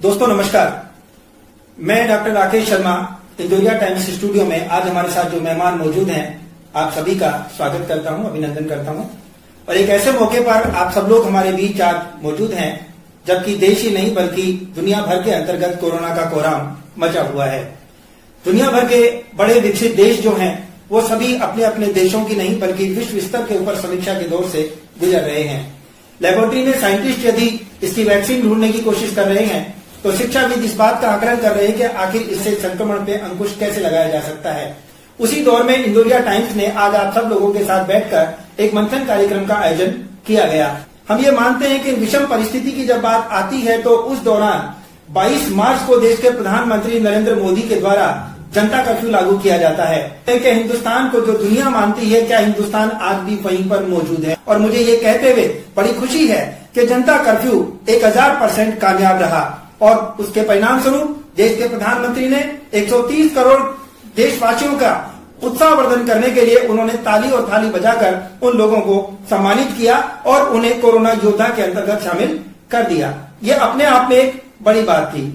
दोस्तों नमस्कार, मैं doctor Rakesh Sharma Indoria times studio में आज हमारे साथ जो मेहमान मौजूद हैं आप सभी का स्वागत करता हूं, अभिनंदन करता हूं। और एक ऐसे मौके पर आप सब लोग हमारे बीच आज मौजूद हैं जबकि देश ही नहीं बल्कि दुनिया भर के अंतर्गत कोरोना का कोहराम मचा हुआ है। दुनिया भर के बड़े विकसित देश जो हैं वो सभी अपने अपने देशों की नहीं बल्कि विश्व स्तर के ऊपर समीक्षा के दौर से गुजर रहे हैं। लेबोरेटरी में साइंटिस्ट यदि इसकी वैक्सीन ढूंढने की कोशिश कर रहे हैं तो शिक्षाविद इस बात का आकलन कर रहे हैं कि आखिर इससे संक्रमण पे अंकुश कैसे लगाया जा सकता है। उसी दौर में इंदौरिया टाइम्स ने आज आप सब लोगों के साथ बैठकर एक मंथन कार्यक्रम का आयोजन किया गया। हम ये मानते हैं कि विषम परिस्थिति की जब बात आती है तो उस दौरान 22 मार्च को देश के प्रधानमंत्री नरेंद्र मोदी के द्वारा जनता कर्फ्यू लागू किया जाता है कि हिंदुस्तान को जो दुनिया मानती है क्या हिंदुस्तान आज भी वहीं पर मौजूद है। और मुझे ये कहते हुए बड़ी खुशी है कि जनता कर्फ्यू 1000% कामयाब रहा और उसके परिणाम स्वरूप देश के प्रधानमंत्री ने 130 करोड़ देशवासियों का उत्साहवर्धन करने के लिए उन्होंने ताली और थाली बजाकर उन लोगों को सम्मानित किया और उन्हें कोरोना योद्धा के अंतर्गत शामिल कर दिया। ये अपने आप में एक बड़ी बात थी।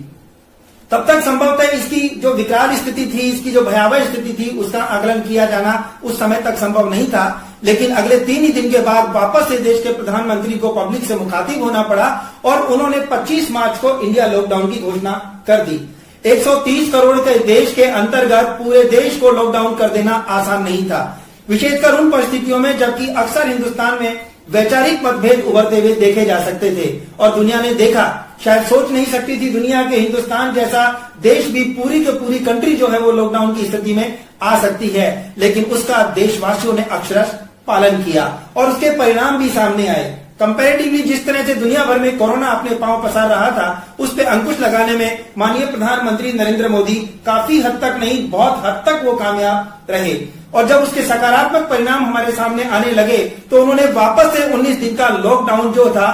तब तक संभवतः इसकी जो विकराल स्थिति थी, इसकी जो भयावह स्थिति थी, उसका आकलन किया जाना उस समय तक संभव नहीं था। लेकिन अगले 3 ही दिन के बाद वापस से देश के प्रधानमंत्री को पब्लिक से मुखातिब होना पड़ा और उन्होंने 25 मार्च को इंडिया लॉकडाउन की घोषणा कर दी। 130 करोड़ के देश के अंतर्गत पूरे देश को लॉकडाउन कर देना आसान नहीं था, विशेषकर उन परिस्थितियों में जबकि अक्सर हिंदुस्तान में वैचारिक मतभेद उभरते हुए देखे जा सकते थे और दुनिया ने देखा, शायद सोच नहीं सकती थी दुनिया के हिंदुस्तान जैसा देश भी पूरी की पूरी कंट्री जो है वो लॉकडाउन की स्थिति में आ सकती है। लेकिन उसका देशवासियों ने अक्षरशः पालन किया और उसके परिणाम भी सामने आए। कंपैरेटिवली जिस तरह से दुनिया भर में कोरोना अपने पांव पसार रहा था उस पे अंकुश लगाने में माननीय प्रधानमंत्री नरेंद्र मोदी काफी हद तक नहीं बहुत हद तक वो कामयाब रहे। और जब उसके सकारात्मक परिणाम हमारे सामने आने लगे तो उन्होंने वापस से 19 दिन का लॉकडाउन जो था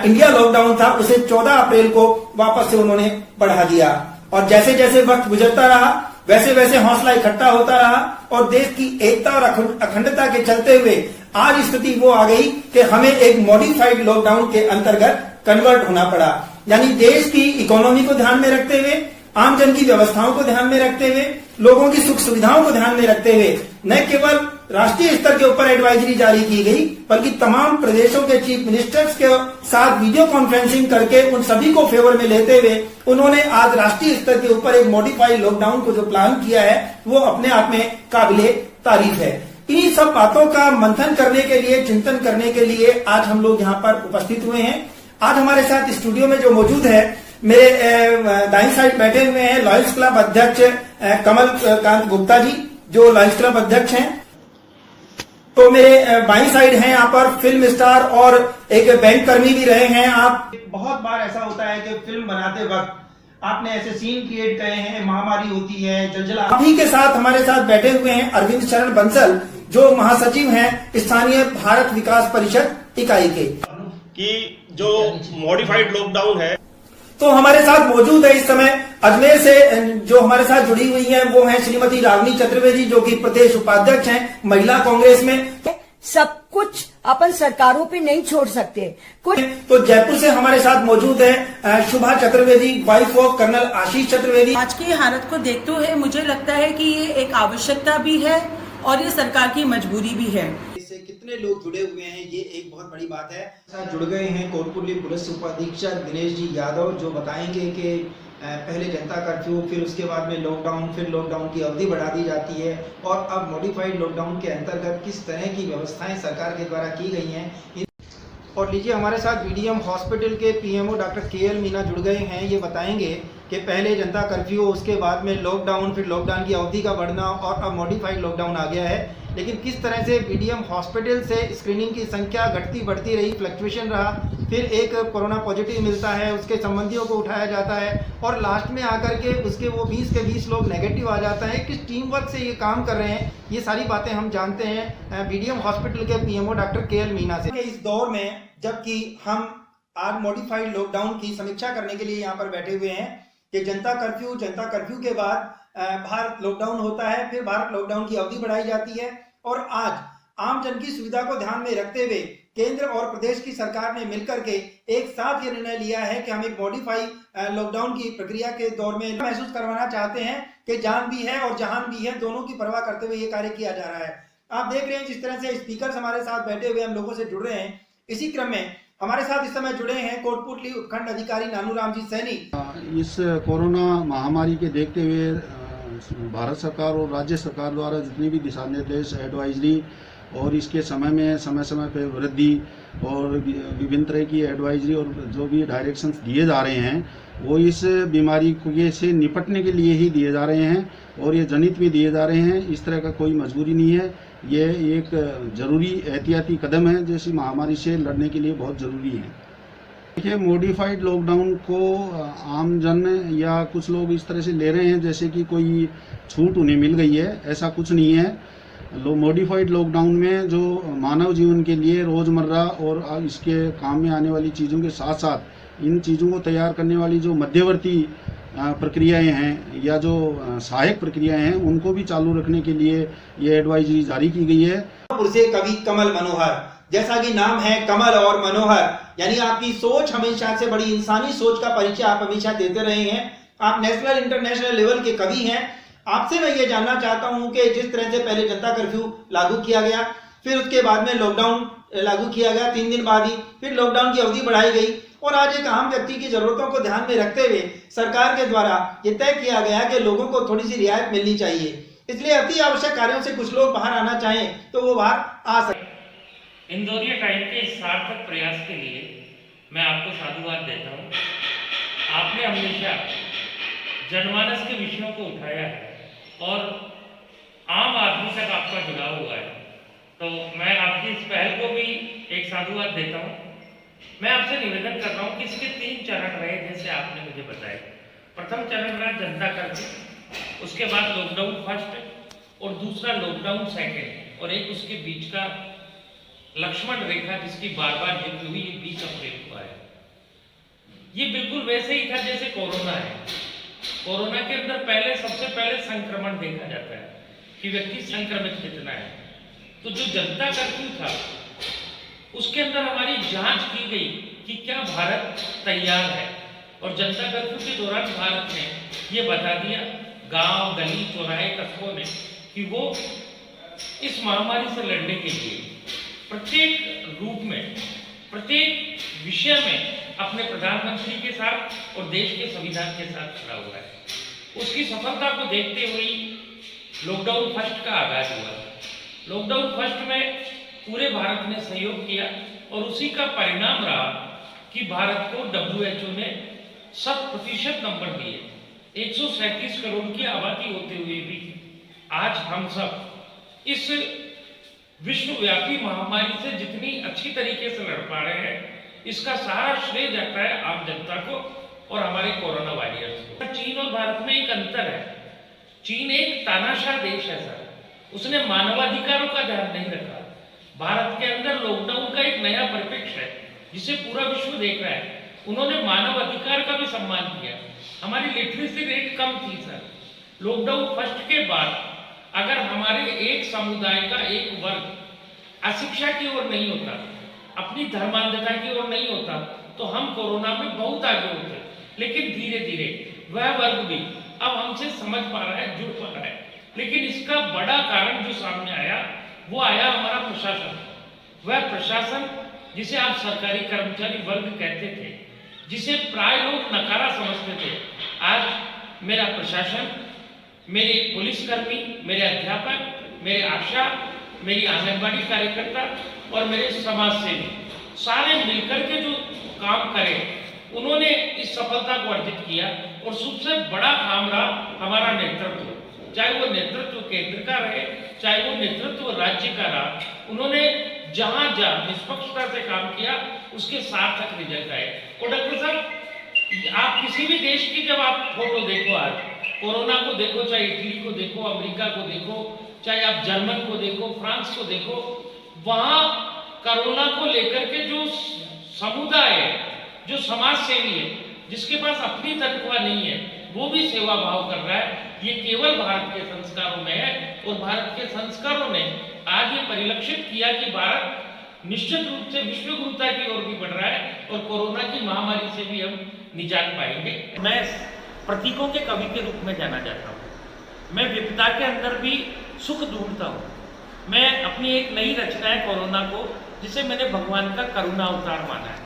इंडिया लॉकडाउन था उसे 14 अप्रैल को वापस से उन्होंने बढ़ा दिया। और जैसे जैसे वक्त गुजरता रहा वैसे वैसे हौसला इकट्ठा होता रहा और देश की एकता और अखंडता के चलते हुए आज स्थिति वो आ गई कि हमें एक मॉडिफाइड लॉकडाउन के अंतर्गत कन्वर्ट होना पड़ा। यानी देश की इकोनॉमी को ध्यान में रखते हुए, आमजन की व्यवस्थाओं को ध्यान में रखते हुए, लोगों की सुख सुविधाओं को ध्यान में रखते हुए न केवल राष्ट्रीय स्तर के ऊपर एडवाइजरी जारी की गई बल्कि तमाम प्रदेशों के चीफ मिनिस्टर्स के साथ वीडियो कॉन्फ्रेंसिंग करके उन सभी को फेवर में लेते हुए उन्होंने आज राष्ट्रीय स्तर के ऊपर एक मॉडिफाइड लॉकडाउन को जो प्लान किया है वो अपने आप में काबिले तारीफ है। इन्हीं सब बातों का मंथन करने के लिए, चिंतन करने के लिए आज हम लोग यहाँ पर उपस्थित हुए हैं। आज हमारे साथ स्टूडियो में जो मौजूद है मेरे दाईं साइड बैठे हुए हैं लॉयंस क्लब अध्यक्ष कमल कांत गुप्ता जी जो लॉयंस क्लब अध्यक्ष हैं। तो मेरे बाईं साइड हैं यहाँ पर फिल्म स्टार और एक बैंक कर्मी भी रहे हैं आप। बहुत बार ऐसा होता है कि फिल्म बनाते वक्त आपने ऐसे सीन क्रिएट करे हैं, महामारी होती है, जलजला। अभी के साथ हमारे साथ बैठे हुए हैं अरविंद शरण बंसल जो महासचिव हैं स्थानीय भारत विकास परिषद इकाई के। कि जो मॉडिफाइड लॉकडाउन है तो हमारे साथ मौजूद है इस समय अजमेर से जो हमारे साथ जुड़ी हुई हैं वो हैं श्रीमती रागनी चतुर्वेदी जो कि प्रदेश उपाध्यक्ष हैं महिला कांग्रेस में। सब कुछ अपन सरकारों पे नहीं छोड़ सकते कुछ। तो जयपुर से हमारे साथ मौजूद है शुभा Chaturvedi wife of colonel Ashish Chaturvedi. आज की हालत को देखते हुए मुझे लगता है कि ये एक आवश्यकता भी है और ये सरकार की मजबूरी भी है। इससे कितने लोग जुड़े हुए हैं ये एक बहुत बड़ी बात है। साथ जुड़ गए हैं कोटपुरली पुलिस उपाधीक्षक दिनेश जी यादव जो बताएंगे कि पहले जनता कर्फ्यू, फिर उसके बाद में लॉकडाउन, फिर लॉकडाउन की अवधि बढ़ा दी जाती है और अब मॉडिफाइड लॉकडाउन के अंतर्गत किस तरह की व्यवस्थाएं सरकार के द्वारा की गई हैं। और लीजिए हमारे साथ बीडीएम हॉस्पिटल के पीएमओ डॉक्टर केएल मीना जुड़ गए हैं। ये बताएंगे कि पहले जनता कर्फ्यू, उसके बाद में लॉकडाउन, फिर लॉकडाउन की अवधि का बढ़ना और अब मॉडिफाइड लॉकडाउन आ गया है। लेकिन किस तरह से बीडीएम हॉस्पिटल से स्क्रीनिंग की संख्या घटती बढ़ती रही, फ्लक्चुएशन रहा, फिर एक कोरोना पॉजिटिव मिलता है, उसके संबंधियों को उठाया जाता है और लास्ट में आकर के उसके वो 20 के 20 लोग नेगेटिव आ जाता है। किस टीम वर्क से ये काम कर रहे हैं ये सारी बातें हम जानते हैं बीडीएम हॉस्पिटल के पीएमओ डॉक्टर केएल मीना से। इस दौर में जबकि हम आज मॉडिफाइड लॉकडाउन की समीक्षा करने के लिए यहाँ पर बैठे हुए हैं कि जनता कर्फ्यू के बाद भारत लॉकडाउन होता है, फिर भारत लॉकडाउन की अवधि बढ़ाई जाती है और आज आम जन की सुविधा को ध्यान में रखते हुए केंद्र और प्रदेश की सरकार ने मिलकर के एक साथ ये निर्णय लिया है कि हम एक मॉडिफाई लॉकडाउन की प्रक्रिया के दौर में महसूस करवाना चाहते हैं कि जान भी है और जहान भी है, दोनों की परवाह करते हुए ये कार्य किया जा रहा है। आप देख रहे हैं जिस तरह से स्पीकर हमारे साथ बैठे हुए हम लोगों से जुड़ रहे हैं। इसी क्रम में हमारे साथ इस समय जुड़े हैं कोटपुतली उपखंड अधिकारी नानूराम जी सैनी। इस कोरोना महामारी के देखते हुए भारत सरकार और राज्य सरकार द्वारा जितने भी दिशा निर्देश, एडवाइजरी और इसके समय समय पर वृद्धि और विभिन्न तरह की एडवाइजरी और जो भी डायरेक्शंस दिए जा रहे हैं वो इस बीमारी से निपटने के लिए ही दिए जा रहे हैं और ये जनित भी दिए जा रहे हैं। इस तरह का कोई मजबूरी नहीं है, ये एक ज़रूरी एहतियाती कदम है जो इस महामारी से लड़ने के लिए बहुत ज़रूरी है। देखिए, मॉडिफाइड लॉकडाउन को आम जन या कुछ लोग इस तरह से ले रहे हैं जैसे कि कोई छूट उन्हें मिल गई है, ऐसा कुछ नहीं है। मॉडिफाइड लॉकडाउन में जो मानव जीवन के लिए रोज़मर्रा और इसके काम में आने वाली चीज़ों के साथ साथ इन चीज़ों को तैयार करने वाली जो मध्यवर्ती प्रक्रियाएं हैं या जो सहायक प्रक्रियाएं हैं उनको भी चालू रखने के लिए ये एडवाइजरी जारी की गई है। से कवि कमल मनोहर, जैसा कि नाम है कमल और मनोहर, यानी आपकी सोच हमेशा से बड़ी इंसानी सोच का परिचय आप हमेशा देते रहे हैं। आप नेशनल इंटरनेशनल लेवल के कवि हैं। आपसे मैं ये जानना चाहता हूं कि जिस तरह से पहले जनता कर्फ्यू लागू किया गया, फिर उसके बाद में लॉकडाउन लागू किया गया 3 दिन बाद ही, फिर लॉकडाउन की अवधि बढ़ाई गई और आज एक आम व्यक्ति की जरूरतों को ध्यान में रखते हुए सरकार के द्वारा ये तय किया गया कि लोगों को थोड़ी सी रियायत मिलनी चाहिए। इसलिए अति आवश्यक कार्यों से कुछ लोग बाहर आना चाहें तो वो बाहर आ सकते। इंदौरिया टाइम के इस सार्थक प्रयास के लिए मैं आपको साधुवाद देता हूँ। आपने हमेशा जनमानस के विषयों को उठाया है और आम आदमी तक आपका जुड़ाव हुआ है, तो मैं आपकी इस पहल को भी एक साधुवाद देता हूँ। मैं आपसे निवेदन कर रहा हूँ कि इसके 3 चरण रहे जैसे आपने मुझे बताया। प्रथम चरण रहा जनता कर्फ्यू, उसके बाद लॉकडाउन फर्स्ट और दूसरा लॉकडाउन सेकेंड, और एक उसके बीच का लक्ष्मण रेखा जिसकी बार बार जिक्र हुई, ये 20 अप्रैल को है। ये बिल्कुल वैसे ही था जैसे कोरोना है। कोरोना के अंदर सबसे पहले संक्रमण देखा जाता है कि व्यक्ति संक्रमित कितना है। तो जो जनता कर्फ्यू था उसके अंदर हमारी जांच की गई कि क्या भारत तैयार है, और जनता कर्फ्यू के दौरान भारत ने ये बता दिया गांव, गली, चौराहे, कस्बों में कि वो इस महामारी से लड़ने के लिए प्रत्येक रूप में, प्रत्येक विषय में अपने प्रधानमंत्री के साथ और देश के संविधान के साथ खड़ा हुआ है। उसकी सफलता को देखते हुए लॉकडाउन फर्स्ट का आगाज हुआ। लॉकडाउन फर्स्ट में पूरे भारत ने सहयोग किया और उसी का परिणाम रहा कि भारत को WHO ने 100% नंबर दिए। 137 करोड़ की आबादी होते हुए भी आज हम सब इस विश्वव्यापी महामारी से जितनी अच्छी तरीके से लड़ पा रहे हैं, इसका सारा श्रेय जाता है आम जनता को और हमारे कोरोना वॉरियर्स को। चीन और भारत में एक अंतर है। चीन एक तानाशाह देश है सर, उसने मानवाधिकारों का ध्यान नहीं रखा। भारत के अंदर लॉकडाउन का एक नया परिप्रेक्ष्य है जिसे पूरा विश्व देख रहा है। उन्होंने मानव अधिकार का भी सम्मान किया। हमारी लिटरेसी रेट कम थी सर। लॉकडाउन फर्स्ट के बाद अगर हमारे एक समुदाय का एक वर्ग अशिक्षा की ओर नहीं होता, अपनी धर्मांधता की ओर नहीं होता, तो हम कोरोना में बहुत आगे होते। लेकिन धीरे धीरे वह वर्ग भी अब हमसे समझ पा रहा है, जुड़ पा रहा है। लेकिन इसका बड़ा कारण जो सामने आया वो आया हमारा प्रशासन। वह प्रशासन जिसे आप सरकारी कर्मचारी वर्ग कहते थे, जिसे प्राय लोग नकारा समझते थे, आज मेरा प्रशासन, मेरे पुलिसकर्मी, मेरे अध्यापक, मेरे आशा, मेरी आंगनबाड़ी कार्यकर्ता और मेरे समाज सेवी सारे मिलकर के जो काम करें, उन्होंने इस सफलता को अर्जित किया। और सबसे बड़ा काम रहा हमारा नेतृत्व, चाहे वो नेतृत्व केंद्र का रहे, चाहे वो नेतृत्व राज्य का रहा। उन्होंने जहां जहां निष्पक्षता से काम किया उसके सार्थक रिजल्ट आए। और डॉक्टर साहब, आप किसी भी देश की जब आप फोटो देखो, आज कोरोना को देखो, चाहे इटली को देखो, अमेरिका को देखो, चाहे आप जर्मन को देखो, फ्रांस को देखो, वहां कोरोना को लेकर के जो समुदाय है, जो समाज सेवी है, जिसके पास अपनी तनख्वाह नहीं है, वो भी सेवा भाव कर रहा है। ये केवल भारत के संस्कारों में है और भारत के संस्कारों ने आज ये परिलक्षित किया कि भारत निश्चित रूप से विश्व गुरुता की ओर भी बढ़ रहा है और कोरोना की महामारी से भी हम निजात पाएंगे। मैं प्रतीकों के कवि के रूप में जाना जाता हूँ। मैं विपदा के अंदर भी सुख ढूंढता हूँ। मैं अपनी एक नई रचना है कोरोना को, जिसे मैंने भगवान का करुणा अवतार माना है,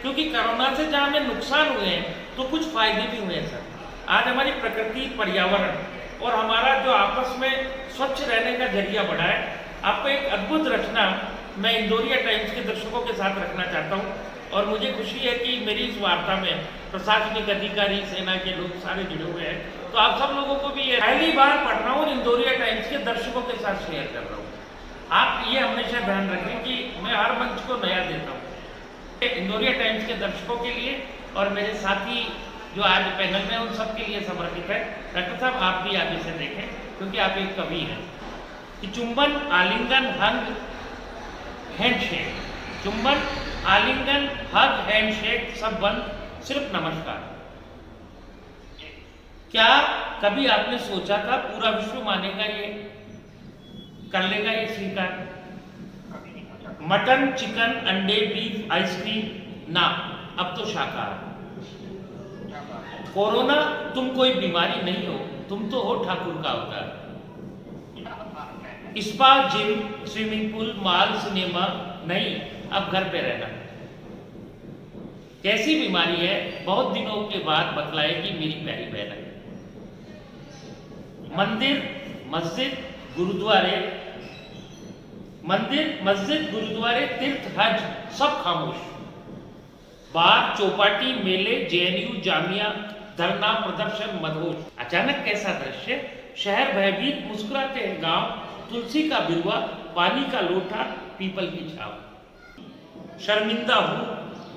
क्योंकि कोरोना से जहाँ हमें नुकसान हुए हैं तो कुछ फायदे भी हुए हैं सर। आज हमारी प्रकृति, पर्यावरण और हमारा जो आपस में स्वच्छ रहने का जरिया बढ़ा है। आपको एक अद्भुत रचना मैं इंदौरिया टाइम्स के दर्शकों के साथ रखना चाहता हूँ और मुझे खुशी है कि मेरी इस वार्ता में प्रशासनिक अधिकारी, सेना के लोग सारे जुड़े हुए हैं। तो आप सब लोगों को भी ये पहली बार पढ़ रहा हूँ, इंदौरिया टाइम्स के दर्शकों के साथ शेयर कर रहा हूँ। आप ये हमेशा ध्यान रखें कि मैं हर मंच को नया देता हूँ। इंदौरिया टाइम्स के दर्शकों के लिए और मेरे साथी जो आज पैनल में उन सब के लिए समर्पित है। डॉक्टर साहब, आप भी आगे से देखें क्योंकि आप एक कवि हैं कि चुंबन, आलिंगन, हग, हैंडशेक, चुंबन, आलिंगन, हग, हैंडशेक सब बंद, सिर्फ नमस्कार। क्या कभी आपने सोचा था पूरा विश्व मानेगा, ये कर लेगा ये स्वीकार? मटन, चिकन, अंडे, बीफ, आइसक्रीम ना, अब तो शाकाहार। कोरोना तुम कोई बीमारी नहीं हो, तुम तो हो ठाकुर का अवतार। Spa, gym, swimming pool, mall, cinema नहीं, अब घर पे रहना। कैसी बीमारी है बहुत दिनों के बाद बतलाएगी मेरी प्यारी बहन। मंदिर, मस्जिद, गुरुद्वारे, मंदिर, मस्जिद, गुरुद्वारे, तीर्थ, हज सब खामोश। बार, चौपाटी, मेले, जेएनयू, जामिया, धरना, प्रदर्शन, मदहोश। अचानक कैसा दृश्य, शहर भयभीत, मुस्कुराते हैं गांव, तुलसी का बिरवा, पानी का लोटा, पीपल की छाव। शर्मिंदा हूं,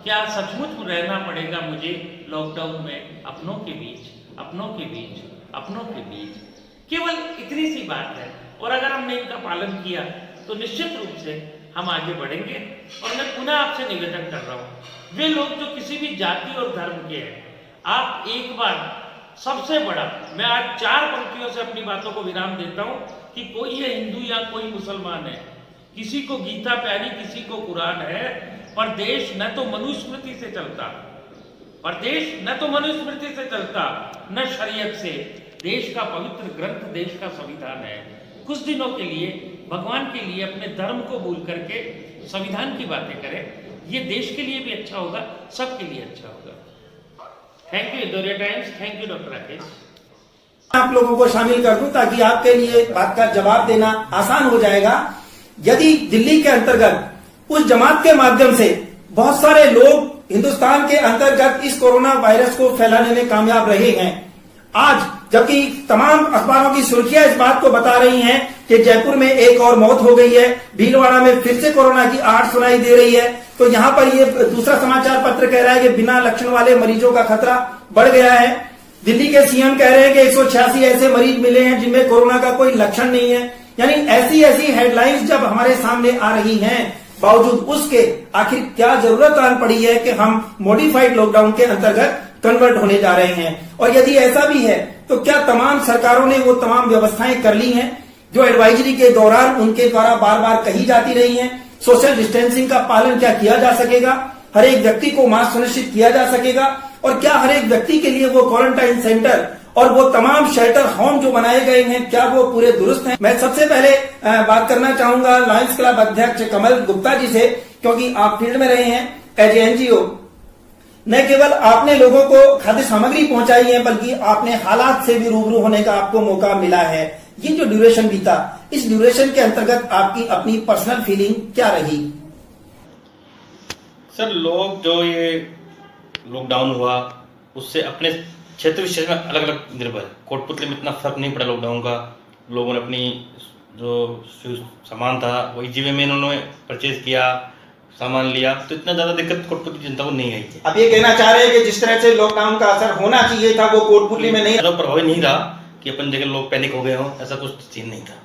क्या सचमुच रहना पड़ेगा मुझे लॉकडाउन में अपनों के बीच, अपनों के बीच, अपनों के बीच। केवल इतनी सी बात है और अगर हमने इनका पालन किया तो निश्चित रूप से हम आगे बढ़ेंगे। और मैं पुनः आपसे निवेदन कर रहा हूं, वे लोग जो किसी भी जाति और धर्म के हैं, आप एक बार सबसे बड़ा, मैं आज 4 पंक्तियों से अपनी बातों को विराम देता हूं कि कोई ये हिंदू या कोई मुसलमान है, किसी को गीता प्यारी, किसी को कुरान है, पर देश न तो मनुस्मृति से चलता, पर देश न तो मनुस्मृति से चलता, न शरीयत से। देश का पवित्र ग्रंथ, देश का संविधान है। कुछ दिनों के लिए भगवान के लिए अपने धर्म को भूल करके संविधान की बातें करें, ये देश के लिए भी अच्छा होगा, सबके लिए अच्छा होगा। Thank you Indoria times, thank you doctor Rakesh. आप लोगों को शामिल कर दूं ताकि आपके लिए बात का जवाब देना आसान हो जाएगा। यदि दिल्ली के अंतर्गत उस जमात के माध्यम से बहुत सारे लोग हिंदुस्तान के अंतर्गत इस कोरोना वायरस को फैलाने में कामयाब रहे हैं, आज जबकि तमाम अखबारों की सुर्खियां इस बात को बता रही हैं कि जयपुर में एक और मौत हो गई है, भीलवाड़ा में फिर से कोरोना की आहट सुनाई दे रही है, तो यहाँ पर ये दूसरा समाचार पत्र कह रहा है कि बिना लक्षण वाले मरीजों का खतरा बढ़ गया है। दिल्ली के सीएम कह रहे हैं कि 186 ऐसे मरीज मिले हैं जिनमें कोरोना का कोई लक्षण नहीं है। यानी ऐसी हेडलाइंस जब हमारे सामने आ रही हैं, बावजूद उसके आखिर क्या जरूरत आन पड़ी है कि हम मॉडिफाइड लॉकडाउन के अंतर्गत कन्वर्ट होने जा रहे हैं। और यदि ऐसा भी है तो क्या तमाम सरकारों ने वो तमाम व्यवस्थाएं कर ली हैं जो एडवाइजरी के दौरान उनके द्वारा बार बार कही जाती रही हैं? सोशल डिस्टेंसिंग का पालन क्या किया जा सकेगा? हर एक व्यक्ति को मास्क सुनिश्चित किया जा सकेगा? और क्या हर एक व्यक्ति के लिए वो क्वारंटाइन सेंटर और वो तमाम शेल्टर होम जो बनाए गए हैं, क्या वो पूरे दुरुस्त हैं? मैं सबसे पहले बात करना चाहूंगा लायंस क्लब अध्यक्ष कमल गुप्ता जी से, क्योंकि आप फील्ड में रहे हैं एज एनजीओ। न केवल आपने लोगों को खाद्य सामग्री पहुंचाई है, बल्कि आपने हालात से भी रूबरू होने का आपको मौका मिला है। ये जो ड्यूरेशन बीता, इस ड्यूरेशन के अंतर्गत आपकी अपनी पर्सनल फीलिंग क्या रही? सर, लोग जो ये लॉकडाउन हुआ उससे अपने क्षेत्र विशेष में अलग अलग निर्भर है। कोटपुतली में इतना फर्क नहीं पड़ा लॉकडाउन का। लोगों ने अपनी जो सामान था वही जीवे में इन्होंने परचेज किया, सामान लिया, तो इतना ज्यादा दिक्कत कोटपुतली जनता को नहीं आई थी। आप ये कहना चाह रहे हैं कि जिस तरह से लॉकडाउन का असर होना चाहिए था वो कोटपुतली में नहीं, प्रभावी नहीं रहा कि अपन जगह लोग पैनिक हो गए हो, ऐसा कुछ सीन नहीं था।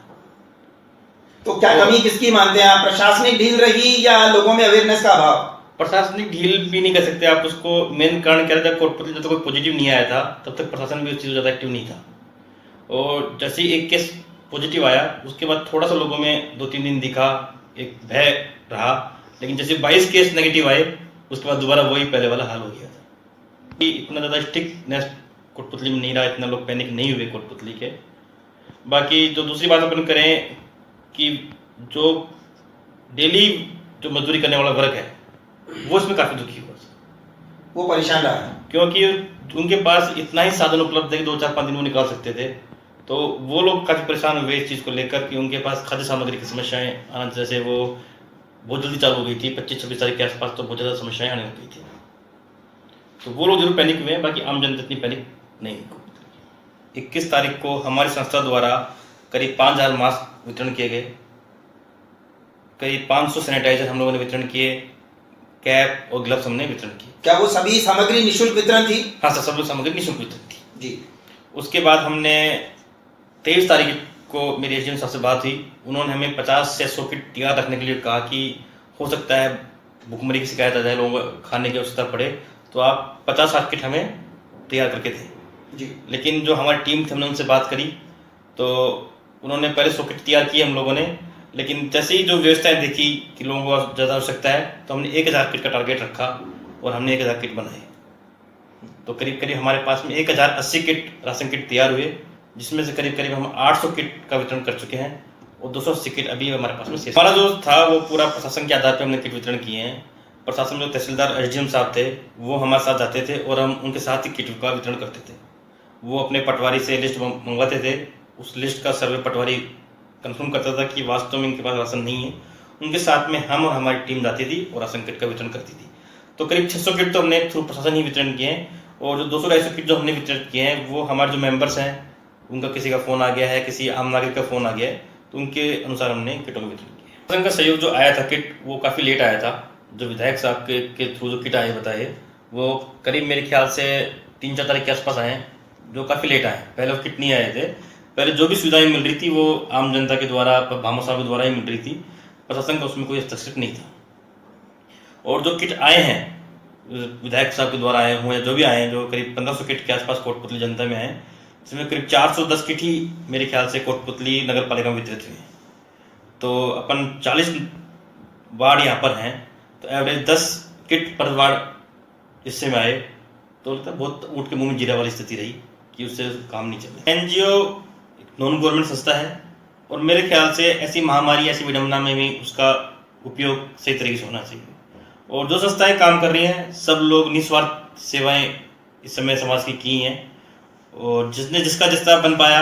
तो क्या कमी किसकी मानते हैं आप? प्रशासनिक ढील रही या लोगों में अवेयरनेस का अभाव? प्रशासनिक ढील भी नहीं कर सकते आप उसको। मेन कारण क्या था, कोटपुतली जब तक कोई पॉजिटिव नहीं आया था तब तक प्रशासन भी उस चीज ज्यादा एक्टिव नहीं था। और जैसे ही एक केस पॉजिटिव आया उसके बाद थोड़ा सा लोगों में 2-3 दिन दिखा, एक भय रहा, लेकिन जैसे 22 केस नेगेटिव आए उसके बाद दोबारा वही पहले वाला हाल हो गया था कि इतना ज़्यादा स्ट्रिक्टनेस कोटपुतली में नहीं रहा, इतना लोग पैनिक नहीं हुए कोटपुतली के। बाकी जो दूसरी बात अपन करें कि जो डेली जो मजदूरी करने वाला वर्ग है वो इसमें काफ़ी दुखी हुआ, वो परेशान रहा है क्योंकि उनके पास इतना ही साधन उपलब्ध है कि 2-4-5 दिन वो निकाल सकते थे, तो वो लोग काफ़ी परेशान हुए इस चीज़ को लेकर कि उनके पास खाद्य सामग्री की समस्याएं आना, जैसे वो बहुत जल्दी चालू हो गई थी 25-26 तारीख के आसपास, तो बहुत ज़्यादा समस्याएं आने लग गई थी, तो वो लोग जरूर पैनिक हुए हैं। बाकी आम जनता इतनी पैनिक नहीं हुई। 21 तारीख को हमारी संस्था द्वारा करीब 5000 मास्क वितरण किए गए, करीब 500 सैनिटाइजर हम लोगों ने वितरण किए, कैप और ग्लव्स हमने वितरण किए। क्या वो सभी सामग्री निःशुल्क वितरण थी? हाँ सर, सब लोग सामग्री निःशुल्क वितरण थी जी। उसके बाद हमने 23 तारीख को मेरी एसडीएम साहब से बात हुई, उन्होंने हमें 50 से 100 किट तैयार रखने के लिए कहा कि हो सकता है भुखमरी की शिकायत आ जाए, लोगों को खाने की आवश्यकता पड़े, तो आप 50-60 किट हमें तैयार करके दें जी। लेकिन जो हमारी टीम थी हमने उनसे बात करी तो उन्होंने पहले 100 किट तैयार किए हम लोगों ने, लेकिन जैसे ही जो व्यवस्थाएं देखी कि लोगों को ज़्यादा आवश्यकता है तो हमने 1000 किट का टारगेट रखा और हमने 1000 किट बनाए। तो करीब करीब हमारे पास में 1080 किट राशन किट तैयार हुए, जिसमें से करीब करीब हम 800 किट का वितरण कर चुके हैं और 280 किट अभी हमारे पास में शेष। हमारा जो था वो पूरा प्रशासन के आधार पर हमने किट वितरण किए हैं। प्रशासन में जो तहसीलदार एसडीएम साहब थे वो हमारे साथ जाते थे और हम उनके साथ ही किट का वितरण करते थे। वो अपने पटवारी से लिस्ट मंगवाते थे, उस लिस्ट का सर्वे पटवारी कंफर्म करता था कि वास्तव में इनके पास राशन नहीं है, उनके साथ में हम और हमारी टीम जाती थी और राशन किट का वितरण करती थी। तो करीब 600 किट तो हमने थ्रू प्रशासन ही वितरण किए हैं और जो 200-250 किट जो हमने वितरण किए हैं वो हमारे जो मेंबर्स हैं उनका किसी का फ़ोन आ गया है, किसी आम नागरिक का फ़ोन आ गया है, तो उनके अनुसार हमने किटों का वितरण किया। प्रशासन का सहयोग जो आया था किट वो काफ़ी लेट आया था। जो विधायक साहब के थ्रू जो किट आए बताए वो करीब मेरे ख्याल से 3-4 तारीख के आसपास आए हैं, जो काफ़ी लेट आए। पहले वो किट नहीं आए थे, पहले जो भी सुविधाएं मिल रही थी वो आम जनता के द्वारा, भामा साहब के द्वारा ही मिल रही थी, प्रशासन का उसमें कोई हस्तक्षेप नहीं था। और जो किट आए हैं विधायक साहब के द्वारा आए हों या जो भी आए हैं, जो करीब 1500 किट के आसपास कोटपुतली जनता में आए, इसमें करीब 410 किट ही मेरे ख्याल से कोटपुतली नगर पालिका में वितरित हुए हैं। तो अपन 40 वार्ड यहाँ पर हैं, तो एवरेज 10 किट पर वार्ड हिस्से में आए, तो लगता है बहुत ऊँट के मुँह में जीरा वाली स्थिति रही कि उससे काम नहीं चला। एनजीओ नॉन गवर्नमेंट संस्था है और मेरे ख्याल से ऐसी महामारी, ऐसी विडंबना में भी उसका उपयोग सही तरीके से होना चाहिए। और जो संस्थाएं काम कर रही हैं सब लोग निस्वार्थ सेवाएं इस समय समाज की हैं और जिसने जिसका जिस तरह बन पाया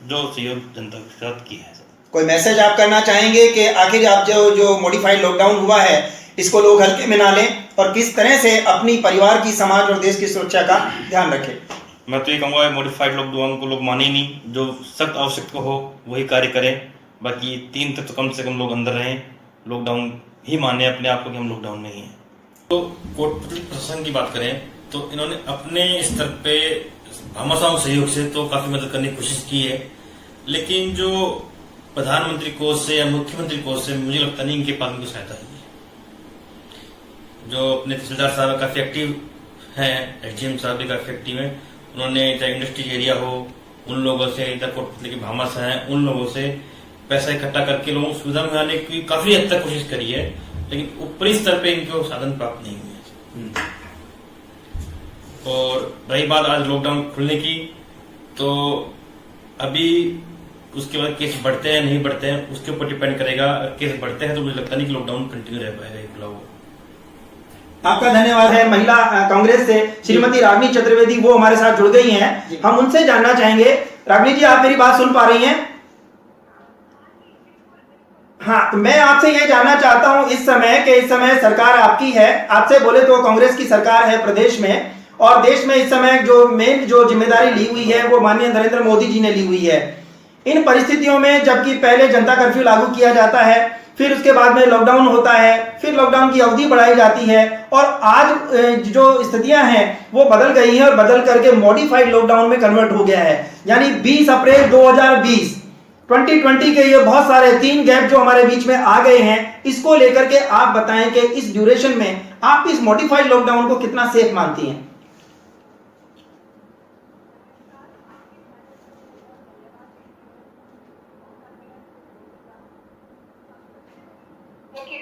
जो सहयोग जनता के साथ किया है। कोई मैसेज आप करना चाहेंगे कि आखिर आप जो मॉडिफाइड लॉकडाउन हुआ है इसको लोग हल्के में ना लें और किस तरह से अपनी परिवार की, समाज और देश की सुरक्षा का ध्यान रखें? मैं तो ये कहूँगा मॉडिफाइड लॉकडाउन को लोग माने ही नहीं, जो सख्त आवश्यकता हो वही कार्य करें, बाकी 3 तक तो कम से कम लोग अंदर रहें, लॉकडाउन ही माने अपने आप को कि हम लॉकडाउन में ही हैं। तो कोटपुतली प्रशासन की बात करें तो इन्होंने अपने स्तर पे भामा साहब सहयोग से तो काफ़ी मदद करने की कोशिश की है, लेकिन जो प्रधानमंत्री कोष से या मुख्यमंत्री कोष से मुझे लगता नहीं इनके पास में कोई सहायता है। जो अपने तहसीलदार साहब काफ़ी एक्टिव हैं, एसडीएम साहब भी काफ़ी एक्टिव हैं, उन्होंने चाहे इंडस्ट्रियल एरिया हो उन लोगों से, इधर कोटपुतली के भामा से हैं उन लोगों से पैसा इकट्ठा करके लोगों को सुविधा में आने की काफ़ी हद तक कोशिश करी है, लेकिन ऊपरी स्तर पे इनको साधन प्राप्त नहीं हुए। और रही बात आज लॉकडाउन खुलने की, तो अभी उसके बाद केस बढ़ते हैं नहीं बढ़ते हैं उसके ऊपर डिपेंड करेगा। अगर केस बढ़ते हैं तो मुझे लगता नहीं कि लॉकडाउन कंटिन्यू रह पाएगा ये खुला हुआ। आपका धन्यवाद है। महिला कांग्रेस से श्रीमती रागनी चतुर्वेदी वो हमारे साथ जुड़ गई हैं, हम उनसे जानना चाहेंगे। रागनी जी, आप मेरी बात सुन पा रही हैं? हाँ, तो मैं आपसे ये जानना चाहता हूं इस समय सरकार आपकी है, आपसे बोले तो कांग्रेस की सरकार है प्रदेश में, और देश में इस समय जो मेन जो जिम्मेदारी ली हुई है वो माननीय नरेंद्र मोदी जी ने ली हुई है। इन परिस्थितियों में जबकि पहले जनता कर्फ्यू लागू किया जाता है, फिर उसके बाद में लॉकडाउन होता है, फिर लॉकडाउन की अवधि बढ़ाई जाती है और आज जो स्थितियां हैं वो बदल गई हैं और बदल करके मॉडिफाइड लॉकडाउन में कन्वर्ट हो गया है। यानी 20 अप्रैल 2020 2020 के ये बहुत सारे 3 गैप जो हमारे बीच में आ गए हैं, इसको लेकर के आप बताएं कि इस ड्यूरेशन में आप इस मॉडिफाइड लॉकडाउन को कितना सेफ मानती हैं?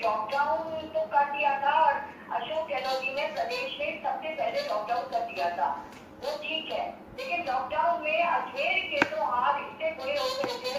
लॉकडाउन तो कर दिया था, वो ठीक है, लेकिन लॉकडाउन में अजमेर के तो हाल इतने बुरे हो गए थे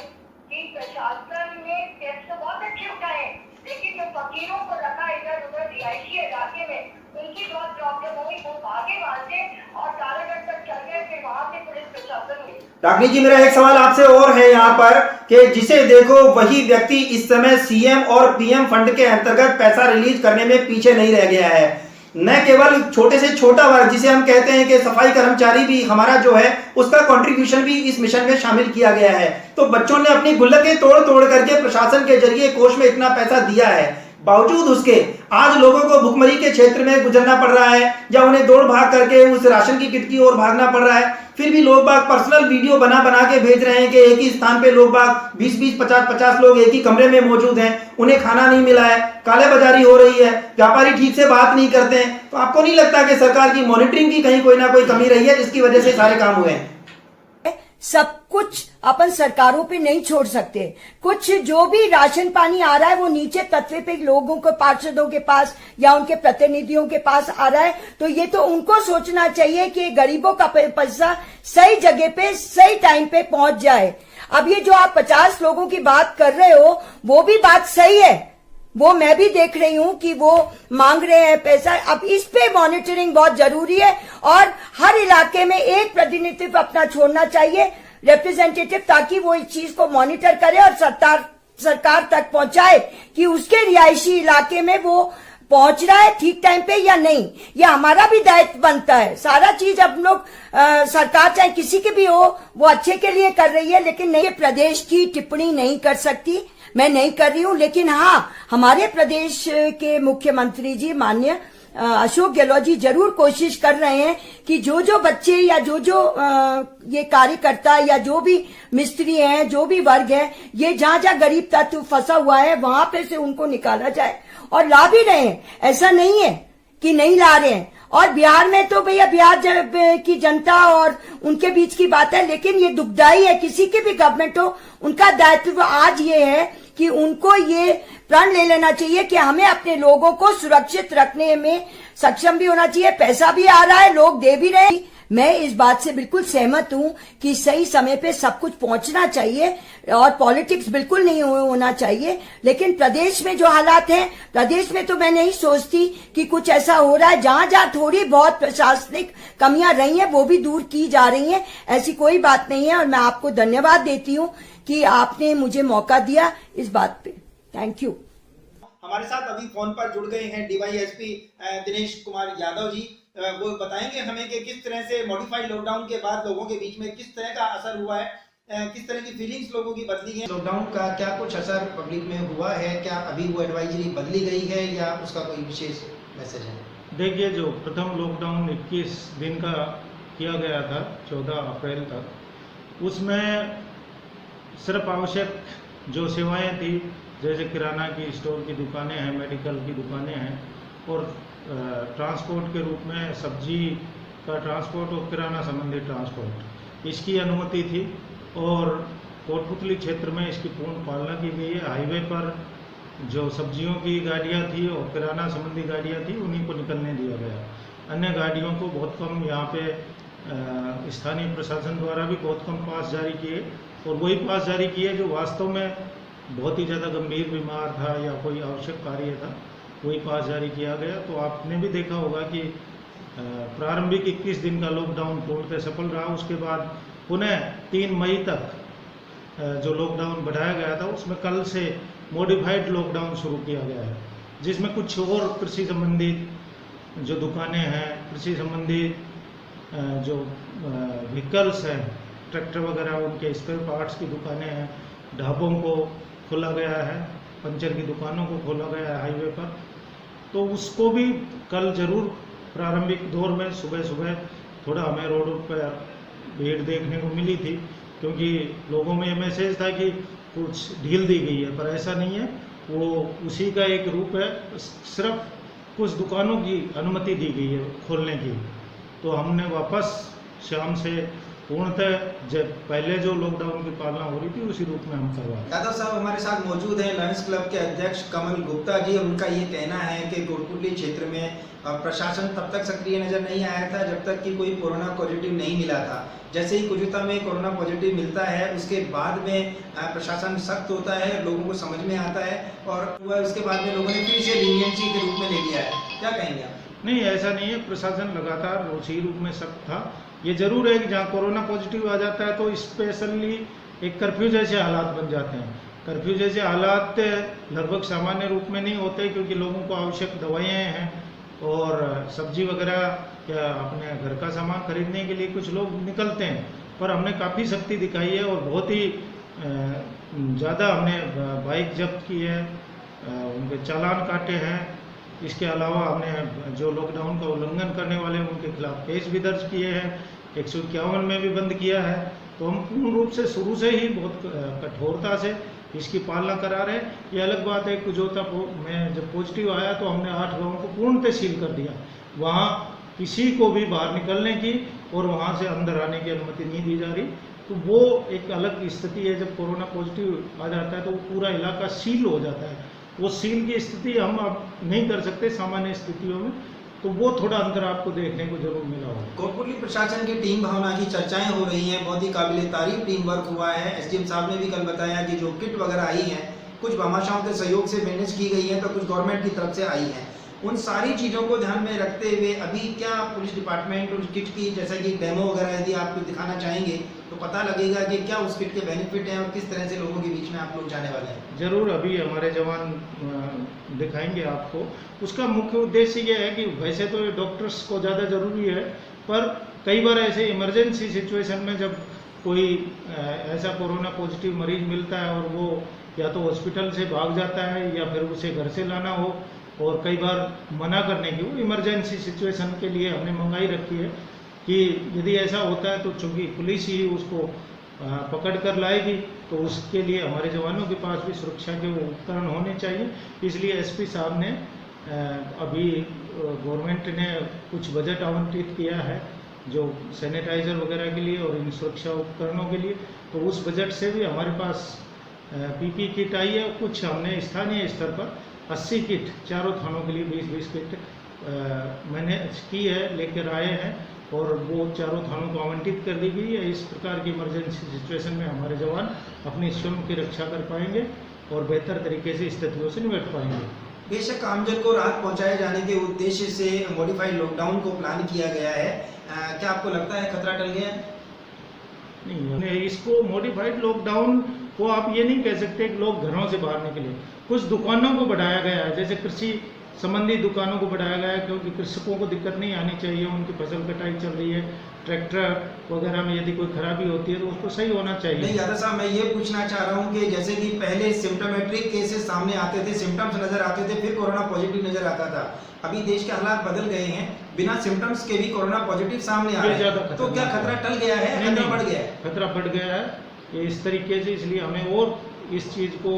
कि प्रशासन ने स्टेप्स तो बहुत अच्छे उठाए, लेकिन जो फकीरों को रखा इधर उधर रिहायशी इलाके में, उनकी बहुत प्रॉब्लम हुई। वो भागे वहां से और तारागढ़ तक चल गए, फिर वहां से पुलिस प्रशासन हुई। रागिनी जी, मेरा एक सवाल आपसे और है यहाँ पर कि जिसे देखो वही व्यक्ति इस समय सीएम और पीएम फंड के अंतर्गत पैसा रिलीज करने में पीछे नहीं रह गया है। न केवल छोटे से छोटा वर्ग जिसे हम कहते हैं कि सफाई कर्मचारी भी हमारा जो है उसका कंट्रीब्यूशन भी इस मिशन में शामिल किया गया है। तो बच्चों ने अपनी गुल्लकें तोड़ तोड़ करके प्रशासन के जरिए कोष में इतना पैसा दिया है, बावजूद उसके आज लोगों को भुखमरी के क्षेत्र में गुजरना पड़ रहा है या उन्हें दौड़ भाग करके उस राशन की किट की ओर भागना पड़ रहा है। फिर भी लोग बाग पर्सनल वीडियो बना बना के भेज रहे हैं कि एक ही स्थान पे लोग बाग 20-20, 50-50 लोग एक ही कमरे में मौजूद हैं, उन्हें खाना नहीं मिला है, काले बाजारी हो रही है, व्यापारी ठीक से बात नहीं करते हैं। तो आपको नहीं लगता कि सरकार की मॉनिटरिंग की कहीं कोई ना कोई कमी रही है जिसकी वजह से सारे काम हुए हैं? सब कुछ अपन सरकारों पे नहीं छोड़ सकते। कुछ जो भी राशन पानी आ रहा है वो नीचे तत्व पे लोगों को, पार्षदों के पास या उनके प्रतिनिधियों के पास आ रहा है, तो ये तो उनको सोचना चाहिए कि गरीबों का पैसा सही जगह पे सही टाइम पे पहुंच जाए। अब ये जो आप 50 लोगों की बात कर रहे हो वो भी बात सही है, वो मैं भी देख रही हूं कि वो मांग रहे हैं पैसा। अब इस पे मॉनिटरिंग बहुत जरूरी है और हर इलाके में एक प्रतिनिधित्व अपना छोड़ना चाहिए, रिप्रेजेंटेटिव, ताकि वो इस चीज को मॉनिटर करे और सरकार तक पहुंचाए कि उसके रिहायशी इलाके में वो पहुंच रहा है ठीक टाइम पे या नहीं। ये हमारा भी दायित्व बनता है। सारा चीज अब लोग सरकार चाहे किसी की भी हो वो अच्छे के लिए कर रही है, लेकिन नहीं, प्रदेश की टिप्पणी नहीं कर सकती, मैं नहीं कर रही हूं। लेकिन हाँ, हमारे प्रदेश के मुख्यमंत्री जी माननीय अशोक गहलोत जी जरूर कोशिश कर रहे हैं कि जो जो बच्चे या जो जो ये कार्यकर्ता या जो भी मिस्त्री हैं, जो भी वर्ग है, ये जहां जहां गरीब तत्व फंसा हुआ है वहां पे से उनको निकाला जाए और ला भी रहे हैं, ऐसा नहीं है कि नहीं ला रहे हैं। और बिहार में तो भैया बिहार की जनता और उनके बीच की बात है, लेकिन ये दुखदाई है, किसी की भी गवर्नमेंट हो उनका दायित्व आज ये है कि उनको ये प्रण ले लेना चाहिए कि हमें अपने लोगों को सुरक्षित रखने में सक्षम भी होना चाहिए। पैसा भी आ रहा है, लोग दे भी रहे हैं। मैं इस बात से बिल्कुल सहमत हूं कि सही समय पे सब कुछ पहुंचना चाहिए और पॉलिटिक्स बिल्कुल नहीं होना चाहिए। लेकिन प्रदेश में जो हालात हैं, प्रदेश में तो मैं नहीं सोचती कि कुछ ऐसा हो रहा है। जहां जहां थोड़ी बहुत प्रशासनिक कमियां रही हैं वो भी दूर की जा रही हैं, ऐसी कोई बात नहीं है। और मैं आपको धन्यवाद देती हूं कि आपने मुझे मौका दिया इस बात पे। Thank you. हमारे साथ अभी फोन पर जुड़ गए हैं डीवाईएसपी दिनेश कुमार यादव जी। वो बताएंगे हमें कि किस तरह से मॉडिफाइड लॉकडाउन के बाद लोगों के बीच में किस तरह का असर हुआ है, किस तरह की फीलिंग्स लोगों की बदली है। लॉकडाउन का क्या कुछ असर पब्लिक में हुआ है, क्या अभी वो एडवाइजरी बदली गई है या उसका कोई विशेष मैसेज है? देखिए, जो प्रथम लॉकडाउन 21 दिन का किया गया था 14 अप्रैल तक, उसमें सिर्फ आवश्यक जो सेवाएं थी, जैसे किराना की स्टोर की दुकानें हैं, मेडिकल की दुकानें हैं और ट्रांसपोर्ट के रूप में सब्जी का ट्रांसपोर्ट और किराना संबंधी ट्रांसपोर्ट, इसकी अनुमति थी। और कोटपुतली क्षेत्र में इसकी पूर्ण पालना की गई है। हाईवे पर जो सब्जियों की गाड़ियां थी और किराना संबंधी गाड़ियां थी उन्हीं को निकलने दिया गया। अन्य गाड़ियों को बहुत कम, यहाँ पे स्थानीय प्रशासन द्वारा भी बहुत कम पास जारी किए और वही पास जारी किए जो वास्तव में बहुत ही ज़्यादा गंभीर बीमार था या कोई आवश्यक कार्य था, वही पास जारी किया गया। तो आपने भी देखा होगा कि प्रारंभिक 21 दिन का लॉकडाउन पूर्णतः सफल रहा। उसके बाद पुनः 3 मई तक जो लॉकडाउन बढ़ाया गया था, उसमें कल से मॉडिफाइड लॉकडाउन शुरू किया गया है, जिसमें कुछ और कृषि संबंधित जो दुकानें हैं, कृषि संबंधित जो व्हीकल्स हैं, ट्रैक्टर वगैरह, उनके स्पेयर पार्ट्स की दुकानें हैं, ढाबों को खोला गया है, पंचर की दुकानों को खोला गया है हाईवे पर। तो उसको भी कल जरूर प्रारंभिक दौर में सुबह सुबह थोड़ा हमें रोड पर भीड़ देखने को मिली थी, क्योंकि लोगों में ये मैसेज था कि कुछ ढील दी गई है, पर ऐसा नहीं है। वो उसी का एक रूप है, सिर्फ कुछ दुकानों की अनुमति दी गई है खोलने की। तो हमने वापस शाम से पूर्णतः जब पहले जो लॉकडाउन की पालना हो रही थी उसी रूप में हम करवा रहे हैं। यादव साहब हमारे साथ मौजूद हैं लायंस क्लब के अध्यक्ष कमल गुप्ता जी। उनका ये कहना है कि कोटपुतली क्षेत्र में प्रशासन तब तक सक्रिय नजर नहीं आया था जब तक कि कोई कोरोना पॉजिटिव नहीं मिला था। जैसे ही कुजुता में कोरोना पॉजिटिव मिलता है उसके बाद में प्रशासन सख्त होता है, लोगों को समझ में आता है और उसके बाद में लोगों ने फिर से लीनियंसी के रूप में ले लिया है। क्या कहेंगे आप? नहीं, ऐसा नहीं है। प्रशासन लगातार उसी रूप में सख्त था। ये जरूर है कि जहाँ कोरोना पॉजिटिव आ जाता है तो स्पेशली एक कर्फ्यू जैसे हालात बन जाते हैं। कर्फ्यू जैसे हालात लगभग सामान्य रूप में नहीं होते क्योंकि लोगों को आवश्यक दवाइयाँ हैं और सब्जी वगैरह या अपने घर का सामान खरीदने के लिए कुछ लोग निकलते हैं, पर हमने काफ़ी सख्ती दिखाई है और बहुत ही ज़्यादा हमने बाइक जब्त की है, उनके चालान काटे हैं। इसके अलावा हमने जो लॉकडाउन का उल्लंघन करने वाले हैं उनके खिलाफ केस भी दर्ज किए हैं, 151 में भी बंद किया है। तो हम पूर्ण रूप से शुरू से ही बहुत कठोरता से इसकी पालना करा रहे हैं। ये अलग बात है, कुजोता में जब पॉजिटिव आया तो हमने 8 गाँवों को पूर्णतः सील कर दिया। वहाँ किसी को भी बाहर निकलने की और वहाँ से अंदर आने की अनुमति नहीं दी जा रही। तो वो एक अलग स्थिति है। जब कोरोना पॉजिटिव आ जाता है तो वो पूरा इलाका सील हो जाता है। वो सील की स्थिति हम अब नहीं कर सकते सामान्य स्थितियों में, तो वो थोड़ा अंतर आपको देखने को जरूर मिला होगा। कोटपुतली प्रशासन की टीम भावना की चर्चाएं हो रही हैं, बहुत ही काबिले तारीफ टीम वर्क हुआ है। एसडीएम साहब ने भी कल बताया कि जो किट वगैरह आई हैं कुछ भामाशाहों के सहयोग से मैनेज की गई है तो कुछ गवर्नमेंट की तरफ से आई है। उन सारी चीज़ों को ध्यान में रखते हुए अभी क्या पुलिस डिपार्टमेंट उस किट की जैसा कि डेमो वगैरह यदि आप दिखाना चाहेंगे तो पता लगेगा कि क्या उस किट के बेनिफिट हैं और किस तरह से लोगों के बीच में आप लोग जाने वाले हैं। जरूर, अभी हमारे जवान दिखाएंगे आपको। उसका मुख्य उद्देश्य ये है कि वैसे तो डॉक्टर्स को ज़्यादा ज़रूरी है, पर कई बार ऐसे इमरजेंसी सिचुएशन में जब कोई ऐसा कोरोना पॉजिटिव मरीज मिलता है और वो या तो हॉस्पिटल से भाग जाता है या फिर उसे घर से लाना हो, और कई बार मना करने की वो इमरजेंसी सिचुएशन के लिए हमने मंगाई रखी है कि यदि ऐसा होता है तो चूँकि पुलिस ही उसको पकड़ कर लाएगी, तो उसके लिए हमारे जवानों के पास भी सुरक्षा के वो उपकरण होने चाहिए। इसलिए एसपी साहब ने अभी गवर्नमेंट ने कुछ बजट आवंटित किया है जो सैनिटाइज़र वगैरह के लिए और इन सुरक्षा उपकरणों के लिए, तो उस बजट से भी हमारे पास पीपी किट आई है। कुछ हमने स्थानीय स्तर पर 80 किट चारों थानों के लिए 20-20 किट मैंने की है, लेकर आए हैं और वो चारों थानों को आवंटित कर दी गई है। इस प्रकार की इमरजेंसी सिचुएशन में हमारे जवान अपनी स्वयं की रक्षा कर पाएंगे और बेहतर तरीके से स्थितियों से निपट पाएंगे। बेशक आमजन को राहत पहुंचाए जाने के उद्देश्य से मॉडिफाइड लॉकडाउन को प्लान किया गया है। क्या आपको लगता है खतरा टल गया? नहीं, इसको मॉडिफाइड लॉकडाउन को आप ये नहीं कह सकते कि लोग घरों से बाहर निकले। कुछ दुकानों को बढ़ाया गया है, जैसे कृषि संबंधी दुकानों को बढ़ाया गया है क्योंकि कृषकों को दिक्कत नहीं आनी चाहिए। उनकी फसल कटाई चल रही है, ट्रैक्टर वगैरह में यदि कोई खराबी होती है तो उसको सही होना चाहिए। नहीं यादव साहब, मैं ये पूछना चाह रहा हूँ कि जैसे कि पहले सिम्टोमेट्रिक केसेस सामने आते थे, सिम्टम्स नजर आते थे, फिर कोरोना पॉजिटिव नजर आता था। अभी देश के हालात बदल गए हैं, बिना सिम्टम्स के भी कोरोना पॉजिटिव सामने आ रहे हैं, तो क्या खतरा टल गया है? खतरा बढ़ गया है? खतरा बढ़ गया है इस तरीके से। इसलिए हमें और इस चीज़ को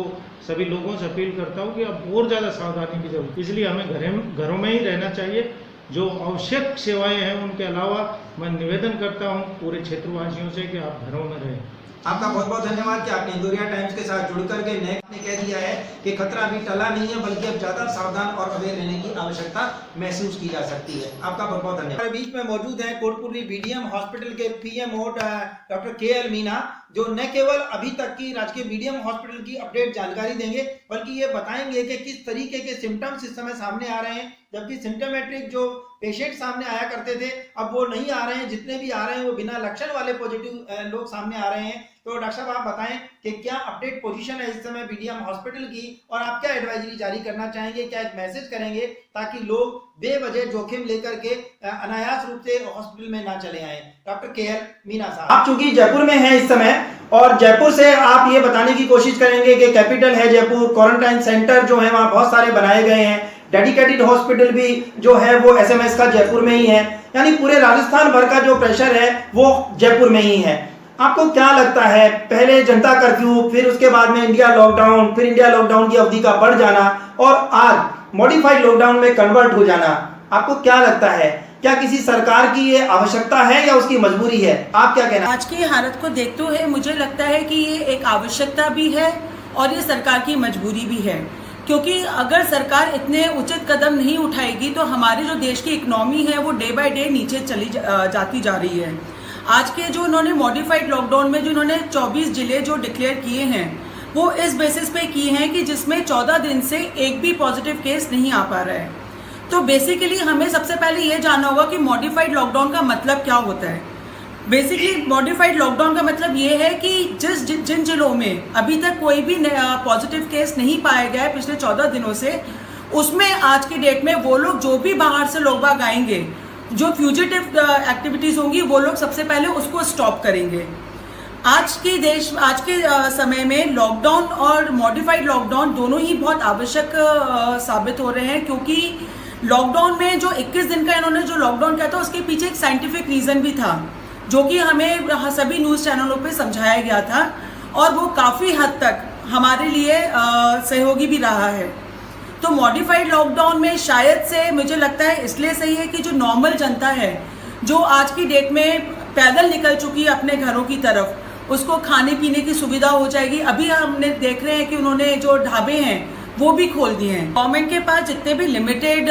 सभी लोगों से अपील करता हूँ कि अब और ज़्यादा सावधानी की जरूरत। इसलिए हमें घरों में ही रहना चाहिए। जो आवश्यक सेवाएं हैं उनके अलावा मैं निवेदन करता हूँ पूरे क्षेत्रवासियों से कि आप घरों में रहें। आपका बहुत बहुत धन्यवाद कि आपने इंदौरिया टाइम्स के साथ जुड़ करके नए ने कह दिया है कि खतरा अभी टला नहीं है, बल्कि अब ज्यादा सावधान और अवेयर रहने की आवश्यकता महसूस की जा सकती है। आपका बहुत बहुत धन्यवाद। हमारे बीच में मौजूद हैं कोटपुतली बीडीएम हॉस्पिटल के पीएमओ डॉक्टर केएल मीना, जो न केवल अभी तक की राजकीय बीडीएम हॉस्पिटल की अपडेट जानकारी देंगे, बल्कि ये बताएंगे कि किस तरीके के सिम्टम्स इस समय सामने आ रहे हैं। जबकि सिम्टोमेट्रिक जो पेशेंट सामने आया करते थे अब वो नहीं आ रहे हैं, जितने भी आ रहे हैं वो बिना लक्षण वाले पॉजिटिव लोग सामने आ रहे हैं। तो डॉक्टर साहब आप बताएं कि क्या अपडेट पोजीशन है इस समय बीडीएम हॉस्पिटल की, और आप क्या एडवाइजरी जारी करना चाहेंगे, क्या एक मैसेज करेंगे ताकि लोग बेवजह जोखिम लेकर के अनायास रूप से हॉस्पिटल में ना चले आए? डॉक्टर केएल मीना साहब, आप चूंकि जयपुर में हैं इस समय और जयपुर से आप ये बताने की कोशिश करेंगे कि कैपिटल है जयपुर, क्वारंटाइन सेंटर जो है वहाँ बहुत सारे बनाए गए हैं, डेडिकेटेड हॉस्पिटल भी जो है वो एसएमएस का जयपुर में ही है, यानी पूरे राजस्थान भर का जो प्रेशर है वो जयपुर में ही है। आपको क्या लगता है, पहले जनता कर्फ्यू, फिर उसके बाद में इंडिया लॉकडाउन, फिर इंडिया लॉकडाउन की अवधि का बढ़ जाना और आज मॉडिफाइड लॉकडाउन में कन्वर्ट हो जाना, आपको क्या लगता है क्या किसी सरकार की ये आवश्यकता है या उसकी मजबूरी है? आप क्या कहना? आज की हालत को देखते हुए मुझे लगता है कि ये एक आवश्यकता भी है और ये सरकार की मजबूरी भी है, क्योंकि अगर सरकार इतने उचित कदम नहीं उठाएगी तो हमारे जो देश की इकोनॉमी है वो डे बाय डे नीचे चली जाती जा रही है। आज के जो उन्होंने मॉडिफाइड लॉकडाउन में जो उन्होंने 24 जिले जो डिक्लेयर किए हैं वो इस बेसिस पे किए हैं कि जिसमें 14 दिन से एक भी पॉजिटिव केस नहीं आ पा रहा है। तो बेसिकली हमें सबसे पहले ये जानना होगा कि मॉडिफाइड लॉकडाउन का मतलब क्या होता है। बेसिकली मॉडिफाइड लॉकडाउन का मतलब ये है कि जिन जिलों में अभी तक कोई भी पॉजिटिव केस नहीं पाया गया है पिछले 14 दिनों से, उसमें आज की डेट में वो लोग जो भी बाहर से लोग बाग आएंगे, जो फ्यूजिटिव एक्टिविटीज होंगी, वो लोग सबसे पहले उसको स्टॉप करेंगे। आज के समय में लॉकडाउन और मॉडिफाइड लॉकडाउन दोनों ही बहुत आवश्यक साबित हो रहे हैं, क्योंकि लॉकडाउन में जो 21 दिन का इन्होंने जो लॉकडाउन किया था उसके पीछे एक साइंटिफिक रीजन भी था, जो कि हमें सभी न्यूज़ चैनलों पे समझाया गया था और वो काफ़ी हद तक हमारे लिए सहयोगी भी रहा है। तो मॉडिफाइड लॉकडाउन में शायद से मुझे लगता है इसलिए सही है कि जो नॉर्मल जनता है, जो आज की डेट में पैदल निकल चुकी है अपने घरों की तरफ, उसको खाने पीने की सुविधा हो जाएगी। अभी हमने देख रहे हैं कि उन्होंने जो ढाबे हैं वो भी खोल दिए हैं। गवर्नमेंट के पास जितने भी लिमिटेड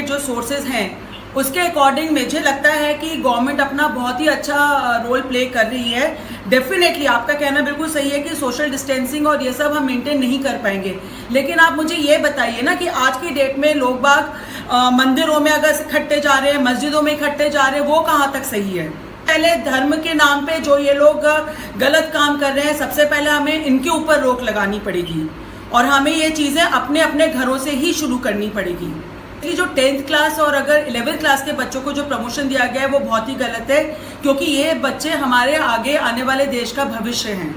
जो सोर्सेज हैं, उसके अकॉर्डिंग मुझे लगता है कि गवर्नमेंट अपना बहुत ही अच्छा रोल प्ले कर रही है। डेफिनेटली आपका कहना बिल्कुल सही है कि सोशल डिस्टेंसिंग और ये सब हम मेंटेन नहीं कर पाएंगे, लेकिन आप मुझे ये बताइए ना कि आज की डेट में लोग बाग मंदिरों में अगर इकट्ठे जा रहे हैं, मस्जिदों में इकट्ठे जा रहे हैं, वो कहाँ तक सही है? पहले धर्म के नाम पे जो ये लोग गलत काम कर रहे हैं, सबसे पहले हमें इनके ऊपर रोक लगानी पड़ेगी और हमें ये चीज़ें अपने अपने घरों से ही शुरू करनी पड़ेगी। कि जो 10th क्लास और अगर 11th क्लास के बच्चों को जो प्रमोशन दिया गया है वो बहुत ही गलत है, क्योंकि ये बच्चे हमारे आगे आने वाले देश का भविष्य हैं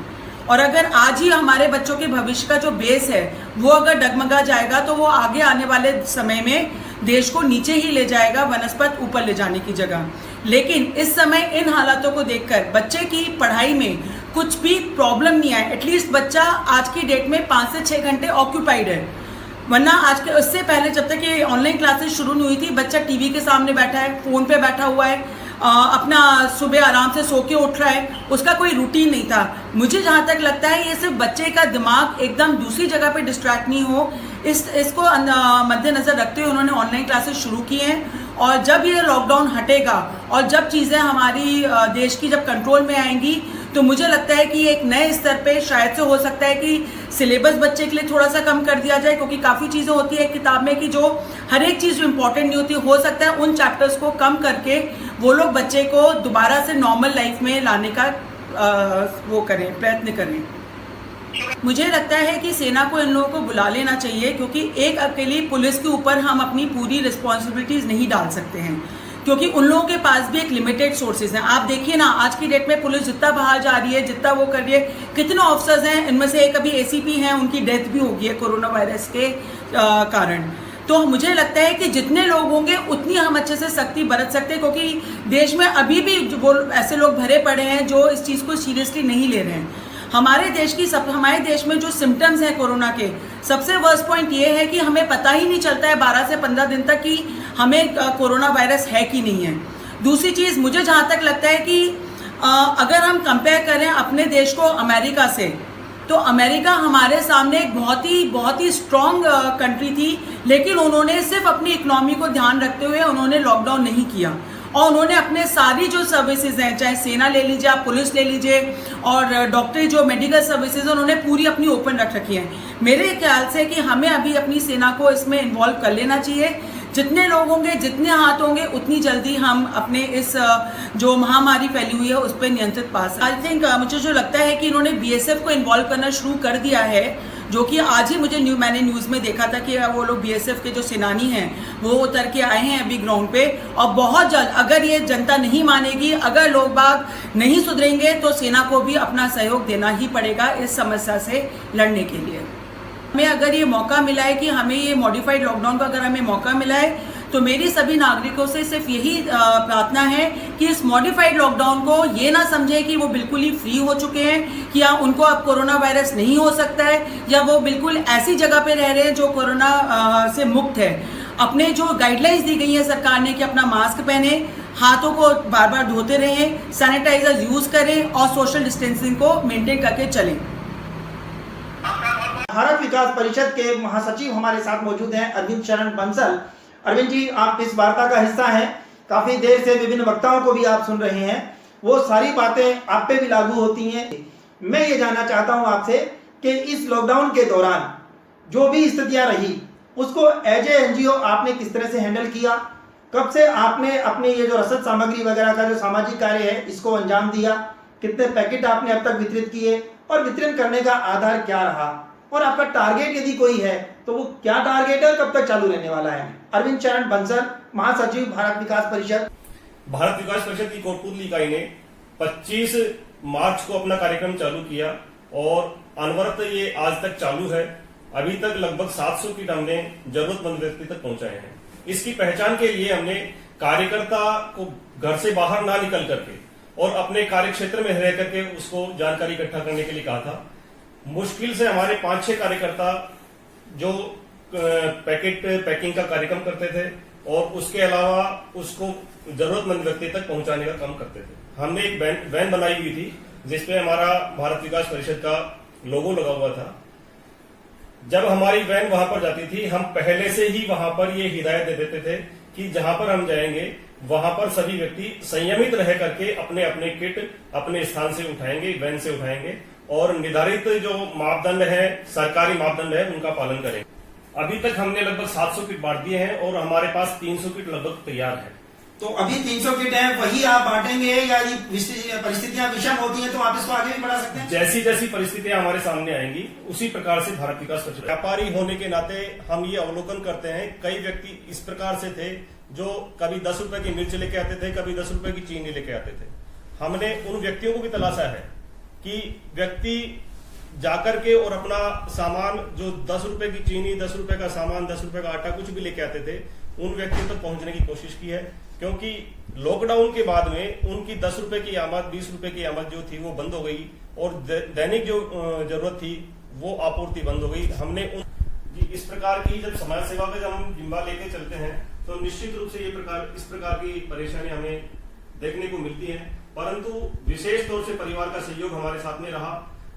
और अगर आज ही हमारे बच्चों के भविष्य का जो बेस है वो अगर डगमगा जाएगा तो वो आगे आने वाले समय में देश को नीचे ही ले जाएगा, वनस्पत ऊपर ले जाने की जगह। लेकिन इस समय इन हालातों को देखकर बच्चे की पढ़ाई में कुछ भी प्रॉब्लम नहीं है। एटलीस्ट बच्चा आज की डेट में 5 से 6 घंटे ऑक्यूपाइड है, वरना आज के उससे पहले जब तक ये ऑनलाइन क्लासेस शुरू नहीं हुई थी, बच्चा टीवी के सामने बैठा है, फोन पे बैठा हुआ है, अपना सुबह आराम से सो के उठ रहा है, उसका कोई रूटीन नहीं था। मुझे जहाँ तक लगता है ये सिर्फ बच्चे का दिमाग एकदम दूसरी जगह पे डिस्ट्रैक्ट नहीं हो, इसको मद्देनजर रखते हुए उन्होंने ऑनलाइन क्लासेस शुरू की हैं। और जब ये लॉकडाउन हटेगा और जब चीज़ें हमारी देश की जब कंट्रोल में आएंगी तो मुझे लगता है कि एक नए स्तर पे शायद से हो सकता है कि सिलेबस बच्चे के लिए थोड़ा सा कम कर दिया जाए, क्योंकि काफ़ी चीज़ें होती है किताब में कि जो हर एक चीज़ जो इम्पोर्टेंट नहीं होती, हो सकता है उन चैप्टर्स को कम करके वो लोग बच्चे को दोबारा से नॉर्मल लाइफ में लाने का प्रयत्न करें। मुझे लगता है कि सेना को इन लोगों को बुला लेना चाहिए, क्योंकि एक अकेली पुलिस के ऊपर हम अपनी पूरी रिस्पॉन्सिबिलिटीज नहीं डाल सकते हैं, क्योंकि उन लोगों के पास भी एक लिमिटेड सोर्सेज हैं। आप देखिए ना, आज की डेट में पुलिस जितना बाहर जा रही है, जितना वो कर रही है, कितने ऑफिसर्स हैं, इनमें से एक अभी ACP हैं, उनकी डेथ भी हो गई है कोरोना वायरस के कारण। तो मुझे लगता है कि जितने लोग होंगे उतनी हम अच्छे से सख्ती बरत सकते हैं, क्योंकि देश में अभी भी वो ऐसे लोग भरे पड़े हैं जो इस चीज़ को सीरियसली नहीं ले रहे हैं। हमारे देश में जो सिम्टम्स हैं कोरोना के, सबसे वर्स्ट पॉइंट ये है कि हमें पता ही नहीं चलता है 12 से 15 दिन तक कि हमें कोरोना वायरस है कि नहीं है। दूसरी चीज़, मुझे जहाँ तक लगता है कि अगर हम कंपेयर करें अपने देश को अमेरिका से, तो अमेरिका हमारे सामने एक बहुत ही स्ट्रॉन्ग कंट्री थी, लेकिन उन्होंने सिर्फ अपनी इकोनॉमी को ध्यान रखते हुए उन्होंने लॉकडाउन नहीं किया और उन्होंने अपने सारी जो सर्विसेज हैं, चाहे सेना ले लीजिए, आप पुलिस ले लीजिए, और डॉक्टरी जो मेडिकल सर्विसेज उन्होंने पूरी अपनी ओपन रख रखी हैं। मेरे ख्याल से कि हमें अभी अपनी सेना को इसमें इन्वॉल्व कर लेना चाहिए। जितने लोग होंगे, जितने हाथ होंगे, उतनी जल्दी हम अपने इस जो महामारी फैली हुई है उस पर नियंत्रित पा सकते। आई थिंक मुझे जो लगता है कि इन्होंने BSF को इन्वॉल्व करना शुरू कर दिया है, जो कि आज ही मैंने न्यूज़ में देखा था कि वो लोग BSF के जो सेनानी हैं वो उतर के आए हैं अभी ग्राउंड पे, और बहुत जल्द अगर ये जनता नहीं मानेगी, अगर लोग बाग नहीं सुधरेंगे, तो सेना को भी अपना सहयोग देना ही पड़ेगा इस समस्या से लड़ने के लिए। हमें अगर ये मौका मिला है कि हमें ये मॉडिफाइड लॉकडाउन का अगर हमें मौका मिला है, तो मेरी सभी नागरिकों से सिर्फ यही प्रार्थना है कि इस मॉडिफाइड लॉकडाउन को ये ना समझें कि वो बिल्कुल ही फ्री हो चुके हैं, कि या उनको अब कोरोना वायरस नहीं हो सकता है, या वो बिल्कुल ऐसी जगह पे रह रहे हैं जो कोरोना से मुक्त है। अपने जो गाइडलाइंस दी गई है सरकार ने कि अपना मास्क पहने, हाथों को बार बार धोते रहें, सैनिटाइजर यूज करें और सोशल डिस्टेंसिंग को मेंटेन करके चलें। भारत विकास परिषद के महासचिव हमारे साथ मौजूद हैं अरविंद शरण बंसल। अरविंद जी, आप इस वार्ता का हिस्सा हैं, काफी देर से विभिन्न वक्ताओं को भी आप सुन रहे हैं, वो सारी बातें आप पे भी लागू होती हैं। मैं ये जानना चाहता हूं आपसे कि इस लॉकडाउन के दौरान जो भी स्थितियां रही उसको एज ए एनजीओ आपने किस तरह से हैंडल किया, कब से आपने अपने ये जो रसद सामग्री वगैरह का जो सामाजिक कार्य है इसको अंजाम दिया, कितने पैकेट आपने अब तक वितरित किए और वितरण करने का आधार क्या रहा, और आपका टारगेट यदि कोई है तो वो क्या टारगेट है, कब तक चालू रहने वाला है। अरविंद शरण बंसल, महासचिव भारत विकास परिषद। भारत विकास परिषद की कोटपुतली इकाई ने 25 मार्च को अपना कार्यक्रम चालू किया और अनवरत ये आज तक चालू है। अभी तक लगभग 700 किट हमने जरूरतमंद व्यक्ति तक पहुंचाए हैं। इसकी पहचान के लिए हमने कार्यकर्ता को घर से बाहर ना निकल करके और अपने कार्य क्षेत्र में रह करके उसको जानकारी इकट्ठा करने के लिए कहा था। मुश्किल से हमारे 5-6 कार्यकर्ता जो पैकिंग का कार्यक्रम करते थे और उसके अलावा उसको जरूरतमंद व्यक्ति तक पहुंचाने का काम करते थे। हमने एक वैन बनाई हुई थी जिसपे हमारा भारत विकास परिषद का लोगो लगा हुआ था। जब हमारी वैन वहां पर जाती थी, हम पहले से ही वहां पर ये हिदायत दे देते थे कि जहां पर हम जाएंगे वहां पर सभी व्यक्ति संयमित रह करके अपने अपने किट अपने स्थान से उठाएंगे, वैन से उठाएंगे और निर्धारित जो मापदंड है, सरकारी मापदंड है, उनका पालन करेंगे। अभी तक हमने लगभग 700 किट बांट दिए हैं और हमारे पास 300 किट लगभग तैयार है। तो अभी 300 किट है, वही आप बांटेंगे या ये परिस्थितियां विषम होती हैं तो आप इसको आगे भी बढ़ा सकते हैं? जैसी जैसी परिस्थितियां हमारे सामने आएंगी उसी प्रकार से भारत विकास परिषद। व्यापारी होने के नाते हम ये अवलोकन करते हैं, कई व्यक्ति इस प्रकार से थे जो कभी 10 रुपए की मिर्च लेके आते थे, कभी 10 रुपए की चीनी लेके आते थे। हमने उन व्यक्तियों को भी तलाशा है कि व्यक्ति जाकर के और अपना सामान जो 10 रुपए की चीनी, 10 रुपए का सामान, 10 रुपए का आटा कुछ भी लेके आते थे, उन व्यक्तियों तक पहुंचने की कोशिश की है। क्योंकि लॉकडाउन के बाद में उनकी 10 रुपए की आमद, 20 रुपए की आमद जो थी वो बंद हो गई और दैनिक जो जरूरत थी वो आपूर्ति बंद हो गई। हमने इस प्रकार की जब समाज सेवा का जब हम जिम्मा लेके चलते हैं तो निश्चित रूप से इस प्रकार की परेशानी हमें देखने को मिलती है, परंतु विशेष तौर से परिवार का सहयोग हमारे साथ में रहा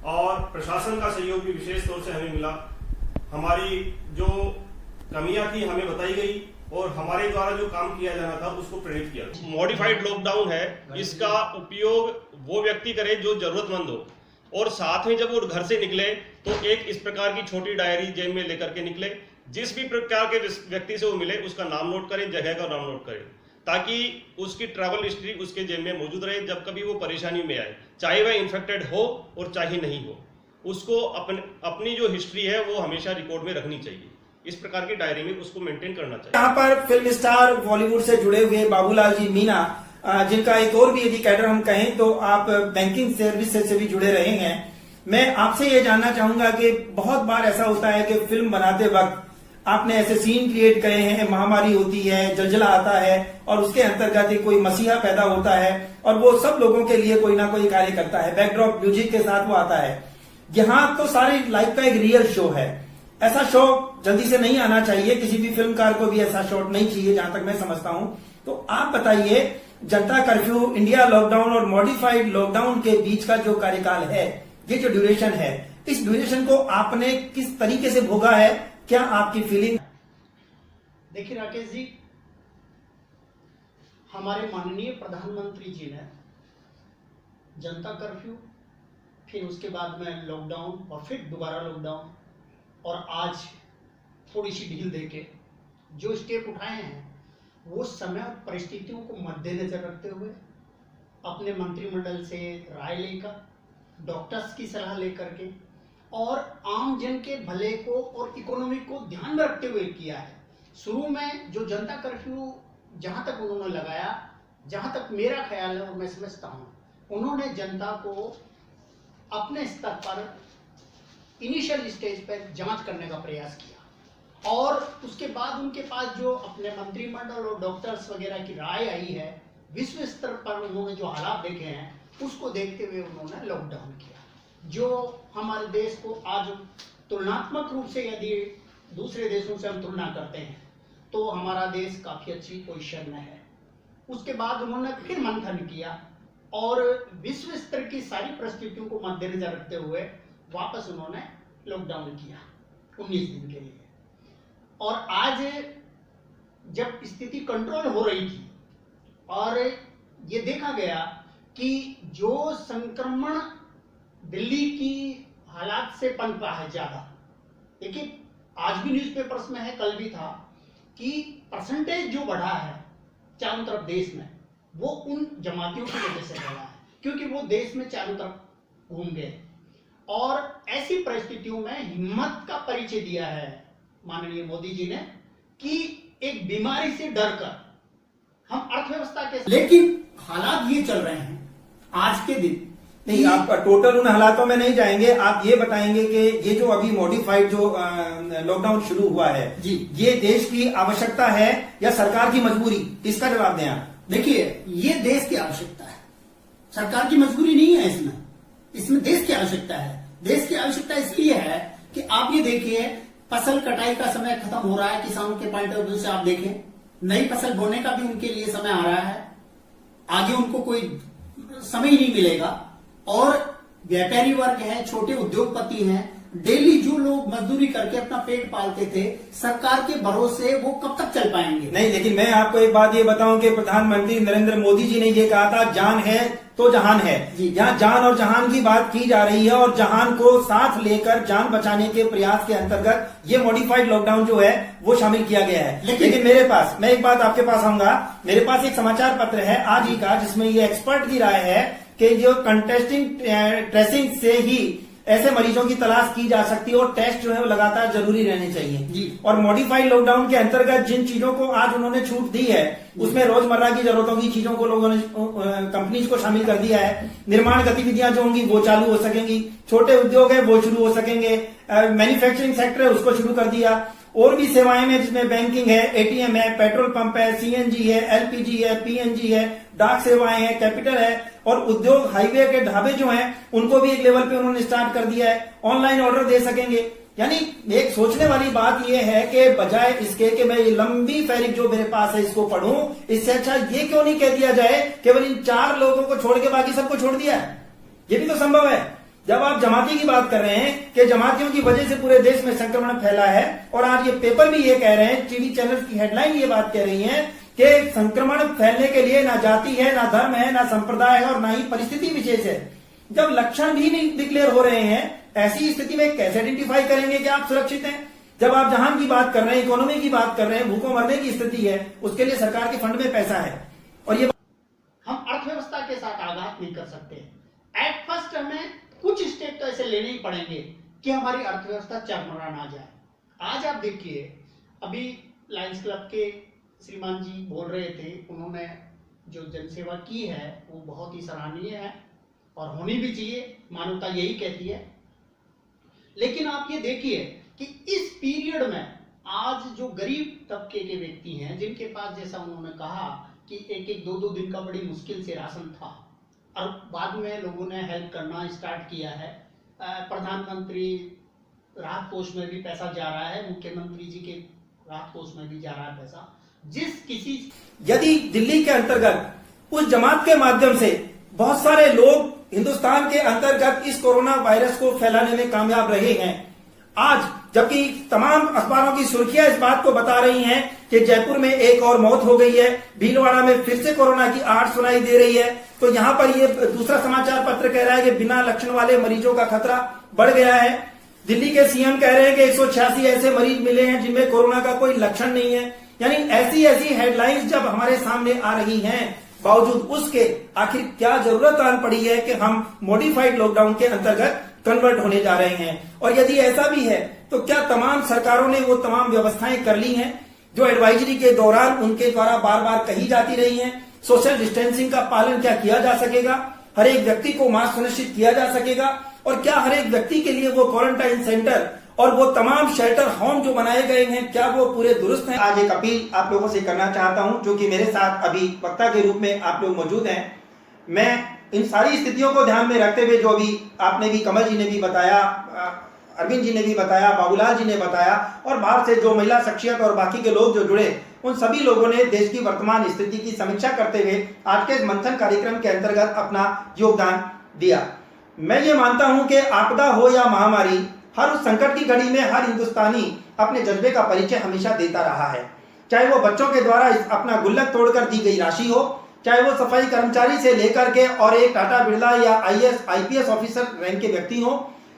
और प्रशासन का सहयोग भी विशेष तौर से हमें मिला। हमारी जो कमियां थी हमें बताई गई और हमारे द्वारा जो काम किया जाना था उसको प्रेरित किया। मॉडिफाइड लॉकडाउन है, इसका उपयोग वो व्यक्ति करे जो जरूरतमंद हो और साथ में जब वो घर से निकले तो एक इस प्रकार की छोटी डायरी जेब में लेकर के निकले। जिस भी प्रकार के व्यक्ति से वो मिले उसका नाम नोट करें, जगह का नाम नोट करें, ताकि उसकी ट्रैवल हिस्ट्री उसके जेब में मौजूद रहे। जब कभी वो परेशानी में आए, चाहे वह इन्फेक्टेड हो और चाहे नहीं हो, उसको अपनी जो हिस्ट्री है वो हमेशा रिकॉर्ड में रखनी चाहिए। इस प्रकार की डायरी में उसको मेंटेन करना चाहिए। यहाँ पर फिल्म स्टार बॉलीवुड से जुड़े हुए बाबूलाल जी मीना, जिनका एक और भी यदि कैडर हम कहें तो आप बैंकिंग सर्विस से भी जुड़े रहे हैं। मैं आपसे ये जानना चाहूंगा कि बहुत बार ऐसा होता है कि फिल्म बनाते वक्त आपने ऐसे सीन क्रिएट करे हैं, महामारी होती है, जलजला आता है और उसके अंतर्गत ही कोई मसीहा पैदा होता है और वो सब लोगों के लिए कोई ना कोई कार्य करता है, बैकड्रॉप म्यूजिक के साथ वो आता है। यहाँ तो सारी लाइफ का एक रियल शो है, ऐसा शो जल्दी से नहीं आना चाहिए, किसी भी फिल्मकार को भी ऐसा शॉट नहीं चाहिए जहां तक मैं समझता हूं। तो आप बताइए, जनता कर्फ्यू, इंडिया लॉकडाउन और मॉडिफाइड लॉकडाउन के बीच का जो कार्यकाल है, ये जो ड्यूरेशन है, इस ड्यूरेशन को आपने किस तरीके से भोगा है, क्या आपकी फीलिंग? देखिए राकेश जी, हमारे माननीय प्रधानमंत्री जी ने जनता कर्फ्यू, फिर उसके बाद में लॉकडाउन और फिर दोबारा लॉकडाउन और आज थोड़ी सी ढील देके जो स्टेप उठाए हैं, वो समय और परिस्थितियों को मद्देनजर रखते हुए अपने मंत्रिमंडल से राय लेकर, डॉक्टर्स की सलाह लेकर के और आम जन के भले को और इकोनॉमी को ध्यान में रखते हुए किया है। शुरू में जो जनता कर्फ्यू जहां तक उन्होंने लगाया, जहां तक मेरा ख्याल है और मैं समझता हूं, उन्होंने जनता को अपने स्तर पर इनिशियल स्टेज पर जांच करने का प्रयास किया और उसके बाद उनके पास जो अपने मंत्रिमंडल और डॉक्टर्स वगैरह की राय आई है, विश्व स्तर पर उन्होंने जो हालात देखे हैं उसको देखते हुए उन्होंने लॉकडाउन किया, जो हमारे देश को आज तुलनात्मक रूप से यदि दूसरे देशों से हम तुलना करते हैं तो हमारा देश काफी अच्छी पोजीशन में है। उसके बाद उन्होंने फिर मंथन किया और विश्व स्तर की सारी परिस्थितियों को मद्देनजर रखते हुए वापस उन्होंने लॉकडाउन किया 19 दिन के लिए। और आज जब स्थिति कंट्रोल हो रही थी और ये देखा गया कि जो संक्रमण दिल्ली की हालात से पनपा है ज्यादा, देखिए आज भी न्यूज़पेपर्स में है, कल भी था, कि परसेंटेज जो बढ़ा है चारों तरफ देश में, वो उन जमातियों की वजह से बढ़ा है, क्योंकि वो देश में चारों तरफ घूम गए। और ऐसी परिस्थितियों में हिम्मत का परिचय दिया है माननीय मोदी जी ने कि एक बीमारी से डरकर हम अर्थव्यवस्था के, लेकिन हालात ये चल रहे हैं आज के दिन। नहीं, आप टोटल उन हालातों में नहीं जाएंगे, आप ये बताएंगे कि ये जो अभी मॉडिफाइड जो लॉकडाउन शुरू हुआ है जी, ये देश की आवश्यकता है या सरकार की मजबूरी? इसका जवाब दें आप। देखिए ये देश की आवश्यकता है, सरकार की मजबूरी नहीं है। इसमें देश की आवश्यकता है। देश की आवश्यकता इसलिए है कि आप ये देखिए, फसल कटाई का समय खत्म हो रहा है, किसानों के पॉइंट ऑफ व्यू से आप देखें, नई फसल बोने का भी उनके लिए समय आ रहा है, आगे उनको कोई समय ही नहीं मिलेगा। और व्यापारी वर्ग है, छोटे उद्योगपति हैं, डेली जो लोग मजदूरी करके अपना पेट पालते थे, सरकार के भरोसे वो कब तक चल पाएंगे? नहीं, लेकिन मैं आपको एक बात ये बताऊं कि प्रधानमंत्री नरेंद्र मोदी जी ने ये कहा था, जान है तो जहान है। यहाँ जान और जहान की बात की जा रही है और जहान को साथ लेकर जान बचाने के प्रयास के अंतर्गत ये मॉडिफाइड लॉकडाउन जो है वो शामिल किया गया है। लेकिन मेरे पास, मैं एक बात आपके पास आऊंगा, मेरे पास एक समाचार पत्र है आज ही का जिसमें ये एक्सपर्ट की राय है कि जो कंटेस्टिंग ट्रेसिंग से ही ऐसे मरीजों की तलाश की जा सकती है और टेस्ट जो है वो लगातार जरूरी रहने चाहिए। और मॉडिफाइड लॉकडाउन के अंतर्गत जिन चीजों को आज उन्होंने छूट दी है उसमें रोजमर्रा की जरूरतों की चीजों को लोगों ने, कंपनीज को शामिल कर दिया है। निर्माण गतिविधियां जो होंगी वो चालू हो सकेंगी, छोटे उद्योग है वो शुरू हो सकेंगे, मैन्युफैक्चरिंग सेक्टर है उसको शुरू कर दिया, और भी सेवाएं में जिसमें बैंकिंग है, एटीएम है, पेट्रोल पंप है, सीएनजी है, एलपीजी है, पीएनजी है, डाक सेवाएं है, कैपिटल है, और उद्योग हाईवे के ढाबे जो हैं उनको भी एक लेवल पे उन्होंने स्टार्ट कर दिया है, ऑनलाइन ऑर्डर दे सकेंगे। यानी एक सोचने वाली बात यह है कि बजाय इसके कि मैं ये लंबी फहरिस्त जो मेरे पास है इसको पढ़ूं, इससे अच्छा ये क्यों नहीं कह दिया जाए केवल इन 4 लोगों को छोड़ के बाकी सबको छोड़ दिया है। ये भी तो संभव है। जब आप जमाती की बात कर रहे हैं कि जमातियों की वजह से पूरे देश में संक्रमण फैला है, और आज ये पेपर भी ये कह रहे हैं, टीवी चैनल की हेडलाइन ये बात कह रही है कि संक्रमण फैलने के लिए ना जाति है, ना धर्म है, ना संप्रदाय है और ना ही परिस्थिति विशेष है। जब लक्षण भी नहीं डिक्लेयर हो रहे हैं, ऐसी स्थिति में कैसे आइडेंटिफाई करेंगे कि आप सुरक्षित हैं? जब आप जहान की बात कर रहे हैं, इकोनॉमी की बात कर रहे हैं, भूखों मरने की स्थिति है, उसके लिए सरकार के फंड में पैसा है। और ये हम अर्थव्यवस्था के साथ आघात नहीं कर सकते। एट फर्स्ट हमें कुछ स्टेप तो ऐसे लेने ही पड़ेंगे कि हमारी अर्थव्यवस्था चरमरा ना जाए। आज आप देखिए, अभी लायंस क्लब के श्रीमान जी बोल रहे थे, उन्होंने जो जनसेवा की है वो बहुत ही सराहनीय है और होनी भी चाहिए, मानवता यही कहती है। लेकिन आप ये देखिए कि इस पीरियड में आज जो गरीब तबके के व्यक्ति हैं, जिनके पास, जैसा उन्होंने कहा कि एक एक 2-2 दिन का बड़ी मुश्किल से राशन था, और बाद में लोगों ने हेल्प करना स्टार्ट किया है। प्रधानमंत्री राहत कोष में भी पैसा जा रहा है, मुख्यमंत्री जी के राहत कोष में भी जा रहा है पैसा। जिस किसी, यदि दिल्ली के अंतर्गत उस जमात के माध्यम से बहुत सारे लोग हिंदुस्तान के अंतर्गत इस कोरोना वायरस को फैलाने में कामयाब रहे हैं, आज जबकि तमाम अखबारों की सुर्खियां इस बात को बता रही हैं कि जयपुर में एक और मौत हो गई है, भीलवाड़ा में फिर से कोरोना की आहट सुनाई दे रही है, तो यहां पर ये दूसरा समाचार पत्र कह रहा है कि बिना लक्षण वाले मरीजों का खतरा बढ़ गया है। दिल्ली के सीएम कह रहे हैं कि 186 ऐसे मरीज मिले हैं जिनमें कोरोना का कोई लक्षण नहीं है। यानी ऐसी हेडलाइंस जब हमारे सामने आ रही हैं, बावजूद उसके आखिर क्या जरूरत आन पड़ी है कि हम मॉडिफाइड लॉकडाउन के अंतर्गत कन्वर्ट होने जा रहे हैं? और यदि ऐसा भी है तो क्या तमाम सरकारों ने वो तमाम व्यवस्थाएं कर ली हैं जो एडवाइजरी के दौरान उनके द्वारा बार बार कही जाती रही हैं? सोशल डिस्टेंसिंग का पालन क्या किया जा सकेगा? हर एक व्यक्ति को मास्क सुनिश्चित किया जा सकेगा? और क्या हर एक व्यक्ति के लिए वो क्वारंटाइन सेंटर और वो तमाम शेल्टर होम जो बनाए गए हैं, क्या वो पूरे दुरुस्त हैं? आज एक अपील आप लोगों से करना चाहता हूं, जो कि मेरे साथ अभी वक्ता के रूप में आप लोग मौजूद हैं। मैं इन सारी स्थितियों को ध्यान में रखते हुए, जो अभी आपने भी, कमल जी ने भी बताया, अरविंद जी ने भी बताया, बाबूलाल जी ने बताया, और बाहर से जो महिला शख्सियत और बाकी के लोग जो जुड़े, उन सभी लोगों ने देश की वर्तमान स्थिति की समीक्षा करते हुए आज के इस मंथन कार्यक्रम के अंतर्गत अपना योगदान दिया। मैं ये मानता हूं कि आपदा हो या महामारी, हर उस संकट की घड़ी में हर हिंदुस्तानी अपने जज्बे का परिचय हमेशा देता रहा है। चाहे वो बच्चों के द्वारा अपना गुल्लक तोड़कर दी गई राशि हो, चाहे वो सफाई कर्मचारी से लेकर के और एक टाटा बिरला या आईएएस आईपीएस ऑफिसर रैंक के व्यक्ति हो,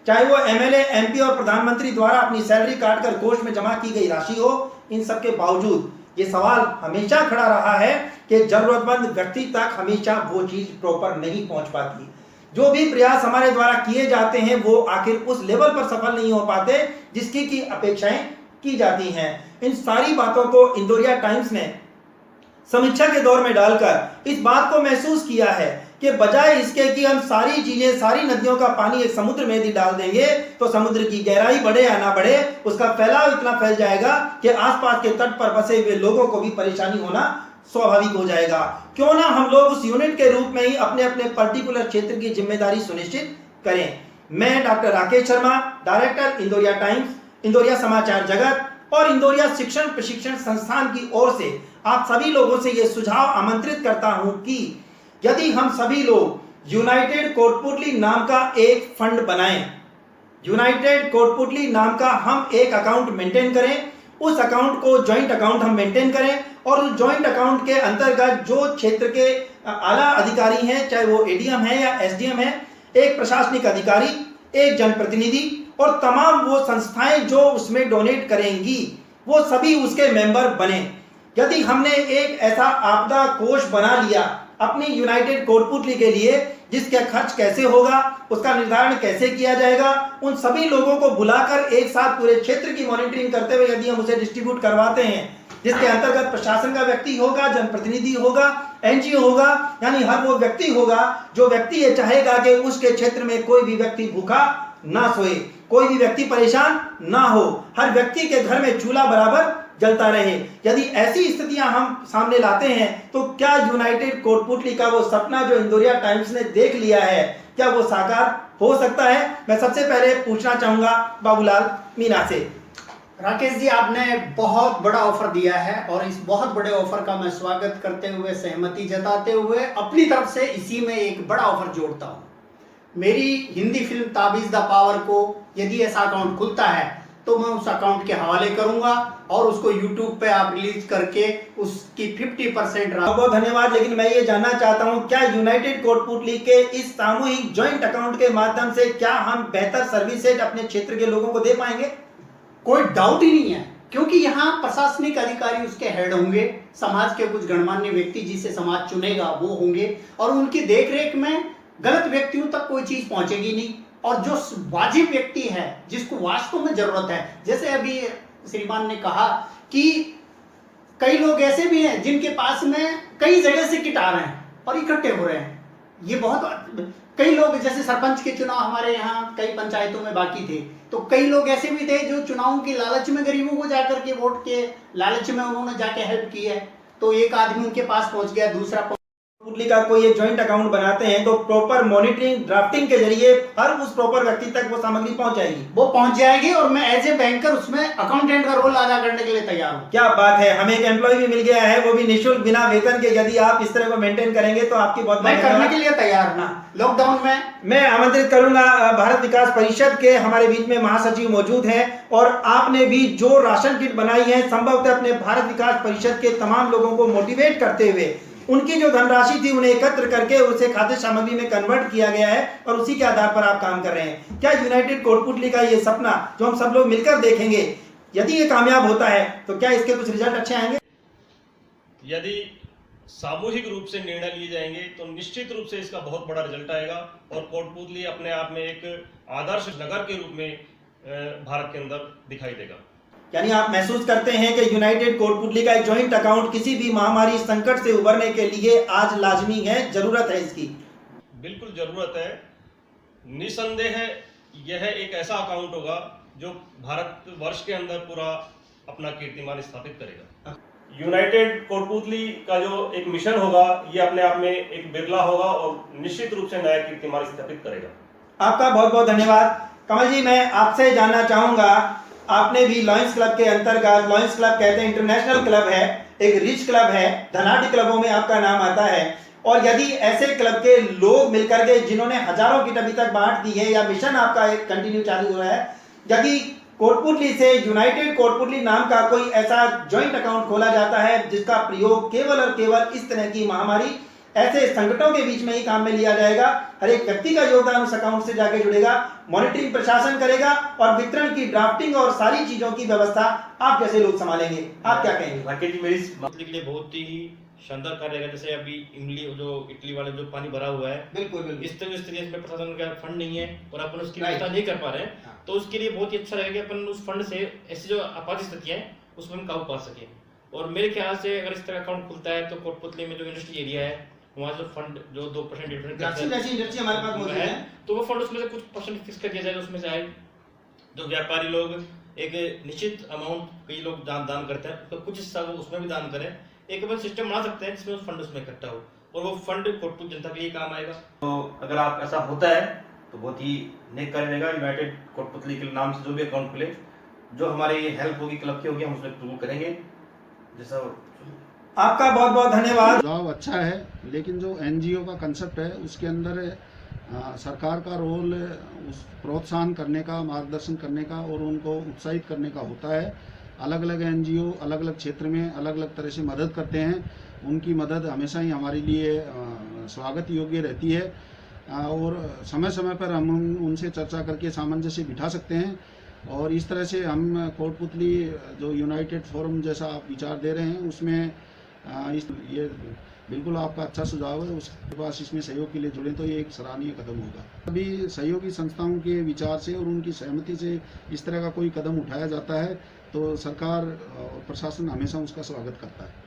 चाहे वो एमएलए एमपी और प्रधानमंत्री द्वारा अपनी सैलरी काटकर कोष में जमा की गई राशि हो, इन सब के बावजूद ये सवाल हमेशा खड़ा रहा है कि जरूरतमंद व्यक्ति तक हमेशा वो चीज प्रॉपर नहीं पहुंच पाती। जो भी प्रयास हमारे द्वारा किए जाते हैं वो आखिर उस लेवल पर सफल नहीं हो पाते जिसकी की अपेक्षाएं की जाती हैं। इन सारी बातों को इंदौरिया टाइम्स ने समीक्षा के दौर में डालकर इस बात को महसूस किया है कि बजाय इसके कि हम सारी चीजें, सारी नदियों का पानी एक समुद्र में यदि डाल देंगे तो समुद्र की गहराई बढ़े या ना बढ़े, उसका फैलाव इतना फैल जाएगा कि आसपास के तट पर बसे हुए लोगों को भी परेशानी होना स्वाभाविक हो जाएगा। क्यों ना हम लोग उस यूनिट के रूप में ही अपने अपने पर्टिकुलर क्षेत्र की जिम्मेदारी सुनिश्चित करें। मैं doctor Rakesh Sharma, director Indoria times, Indoria समाचार जगत और इंदौरिया शिक्षण प्रशिक्षण संस्थान की ओर से आप सभी लोगों से यह सुझाव आमंत्रित करता हूं कि यदि हम सभी लोग यूनाइटेड कोटपुतली नाम का एक फंड बनाएं, यूनाइटेड कोटपुतली नाम का हम एक अकाउंट मेंटेन करें, उस अकाउंट को ज्वाइंट अकाउंट हम मेंटेन करें और उस ज्वाइंट अकाउंट के अंतर्गत जो क्षेत्र के आला अधिकारी हैं, चाहे वो एडीएम है या एसडीएम है, एक प्रशासनिक अधिकारी, एक जनप्रतिनिधि और तमाम वो संस्थाएं जो उसमें डोनेट करेंगी, वो सभी उसके मेंबर बने। यदि हमने एक ऐसा आपदा कोष बना लिया अपनी यूनाइटेड कोटपुतली के लिए, जिसका खर्च कैसे होगा, उसका निर्धारण कैसे किया जाएगा, उन सभी लोगों को बुलाकर एक साथ पूरे क्षेत्र की मॉनिटरिंग करते हुए यदि हम उसे डिस्ट्रीब्यूट करवाते हैं, जिसके अंतर्गत प्रशासन का व्यक्ति होगा, जनप्रतिनिधि होगा, एनजीओ होगा, यानी हर वो व्यक्ति होगा जो व्यक्ति ये चाहेगा कि उसके क्षेत्र में कोई भी व्यक्ति भूखा ना सोए, कोई भी व्यक्ति परेशान ना हो, हर व्यक्ति के घर में चूल्हा बराबर जलता रहे। यदि ऐसी स्थितियां हम सामने लाते हैं तो क्या यूनाइटेड कोटपुतली का वो सपना जो इंदौरिया टाइम्स ने देख लिया है, क्या वो साकार हो सकता है? मैं सबसे पहले पूछना चाहूंगा बाबूलाल मीना से। राकेश जी, आपने बहुत बड़ा ऑफर दिया है और इस बहुत बड़े ऑफर का मैं स्वागत करते हुए, सहमति जताते हुए अपनी तरफ से इसी में एक बड़ा ऑफर जोड़ता हूं। मेरी हिंदी फिल्म ताबीज द पावर को यदि ऐसा अकाउंट खुलता है तो मैं उस अकाउंट के हवाले करूंगा और उसको YouTube पे आप रिलीज करके उसकी 50% बहुत धन्यवाद। लेकिन मैं ये जानना चाहता हूं, क्या यूनाइटेड कोटपुतली के इस सामूहिक ज्वाइंट अकाउंट के माध्यम से क्या हम बेहतर सर्विसेज अपने क्षेत्र के लोगों को दे पाएंगे? कोई डाउट ही नहीं है, क्योंकि यहाँ प्रशासनिक अधिकारी उसके हेड होंगे, समाज के कुछ गणमान्य व्यक्ति जिसे समाज चुनेगा वो होंगे और उनकी देखरेख में गलत व्यक्तियों तक कोई चीज पहुंचेगी नहीं। और जो वाजिब व्यक्ति है, जिसको वास्तव में जरूरत है, जैसे अभी श्रीमान ने कहा कि कई लोग ऐसे भी हैं जिनके पास में कई जगह से किट आ रहे हैं और इकट्ठे हो रहे हैं। ये बहुत कई लोग, जैसे सरपंच के चुनाव हमारे यहाँ कई पंचायतों में बाकी थे, तो कई लोग ऐसे भी थे जो चुनावों के लालच में गरीबों को जाकर के वोट के लालच में उन्होंने जाके हेल्प की है। तो एक आदमी उनके पास पहुंच गया, दूसरा कोटपुतली का कोई एक ज्वाइंट अकाउंट बनाते हैं तो प्रॉपर मॉनिटरिंग ड्राफ्टिंग के जरिए हर उस प्रॉपर व्यक्ति तक वो सामग्री पहुंच जाएगी, वो पहुंच जाएगी और मैं एज ए बैंकर उसमें अकाउंटेंट का रोल अदा करने के लिए तैयार हूं। क्या बात है, हमें एक एम्प्लॉय भी मिल गया है, वो भी निःशुल्क बिना वेतन के। यदि आप इस तरह को मेंटेन करेंगे तो आपकी बहुत मैं करने के लिए तैयार हूं। लॉकडाउन में मैं आमंत्रित करूंगा भारत विकास परिषद के हमारे बीच में महासचिव मौजूद हैं और आपने भी जो राशन किट बनाई है, संभवतः अपने भारत विकास परिषद के तमाम लोगों को मोटिवेट करते हुए उनकी जो धनराशि थी उन्हें एकत्र करके उसे खाद्य सामग्री में कन्वर्ट किया गया है और उसी के आधार पर आप काम कर रहे हैं। क्या यूनाइटेड कोटपुतली का ये सपना जो हम सब लोग मिलकर देखेंगे, यदि ये कामयाब होता है तो क्या इसके कुछ रिजल्ट अच्छे आएंगे? यदि सामूहिक रूप से निर्णय लिए जाएंगे तो निश्चित रूप से इसका बहुत बड़ा रिजल्ट आएगा और कोटपुतली अपने आप में एक आदर्श नगर के रूप में भारत के अंदर दिखाई देगा। यानी आप महसूस करते हैं कि यूनाइटेड कोटपुतली का एक ज्वाइंट अकाउंट किसी भी महामारी संकट से उबरने के लिए आज लाजमी है, जरूरत है इसकी? बिल्कुल जरूरत है। निसंदेह यह एक ऐसा अकाउंट होगा जो भारत वर्ष के अंदर पूरा अपना कीर्तिमान स्थापित करेगा। यूनाइटेड कोटपुतली का जो एक मिशन होगा ये अपने आप में एक बिरला होगा और निश्चित रूप से नया कीर्तिमान स्थापित करेगा। आपका बहुत बहुत धन्यवाद। कमल जी, मैं आपसे जानना चाहूंगा, आपने भी लॉयंस क्लब के अंतर्गत, लॉयंस क्लब कहते हैं इंटरनेशनल क्लब है, एक रिच क्लब है, धनाढ़ क्लबों में आपका नाम आता है, और यदि ऐसे क्लब के लोग मिलकर के जिन्होंने हजारों किट अभी तक बांट दी है, या मिशन आपका एक कंटिन्यू चालू हो रहा है, यदि कोटपुतली से यूनाइटेड कोटपुतली नाम का कोई ऐसा ज्वाइंट अकाउंट खोला जाता है जिसका प्रयोग केवल और केवल इस तरह की महामारी ऐसे संकटों के बीच में ही काम में लिया जाएगा, हर एक व्यक्ति का योगदान उस अकाउंट से जाके जुड़ेगा, मॉनिटरिंग प्रशासन करेगा और वितरण की ड्राफ्टिंग और सारी चीजों की व्यवस्था आप जैसे लोग संभालेंगे, आप क्या कहेंगे? राकेश जी, मेरी इस मसले के लिए बहुत ही शानदार कार्य है। जैसे अभी इटली वाले जो पानी भरा हुआ है, बिल्कुल इस तरह में प्रशासन का फंड नहीं है और अपन उसकी व्यवस्था नहीं कर पा रहे हैं, तो उसके लिए बहुत ही अच्छा रहेगा कि अपन उस फंड से ऐसी जो आपात स्थितियां हैं उसमें हम काबू पा सके। और मेरे ख्याल से अगर इस तरह अकाउंट खुलता है तो कोटपुतली में जो इंडस्ट्री एरिया है वहाँ जो फंड जो 2% इंडस्ट्री हमारे पास मौजूद है, तो वो फंड उसमें से कुछ परसेंट फिक्स कर दिया जाएगा, उसमें से आए जो व्यापारी लोग एक निश्चित अमाउंट कई लोग दान करते हैं, तो कुछ हिस्सा वो उसमें भी दान करें। एक अपन सिस्टम बना सकते हैं जिसमें उस फंड उसमें इकट्ठा हो और वो फंड कोटपुतली जनता के लिए काम आएगा। तो अगर आप ऐसा होता है तो बहुत ही नेक कार्य रहेगा। यूनाइटेड कोटपुतली के नाम से जो भी अकाउंट खुले, जो हमारी हेल्प होगी क्लब की होगी, हम उसमें जरूर करेंगे। जैसा आपका बहुत बहुत धन्यवाद। सुझाव अच्छा है, लेकिन जो एनजीओ का कंसेप्ट है उसके अंदर सरकार का रोल उस प्रोत्साहन करने का, मार्गदर्शन करने का और उनको उत्साहित करने का होता है। अलग अलग एनजीओ अलग अलग क्षेत्र में अलग अलग तरह से मदद करते हैं, उनकी मदद हमेशा ही हमारे लिए स्वागत योग्य रहती है और समय समय पर हम उनसे चर्चा करके सामंजस्य बिठा सकते हैं। और इस तरह से हम कोटपुतली जो यूनाइटेड फोरम जैसा आप विचार दे रहे हैं उसमें ये बिल्कुल आपका अच्छा सुझाव है, उसके पास इसमें सहयोग के लिए जुड़े तो ये एक सराहनीय कदम होगा। अभी सहयोगी संस्थाओं के विचार से और उनकी सहमति से इस तरह का कोई कदम उठाया जाता है तो सरकार और प्रशासन हमेशा उसका स्वागत करता है।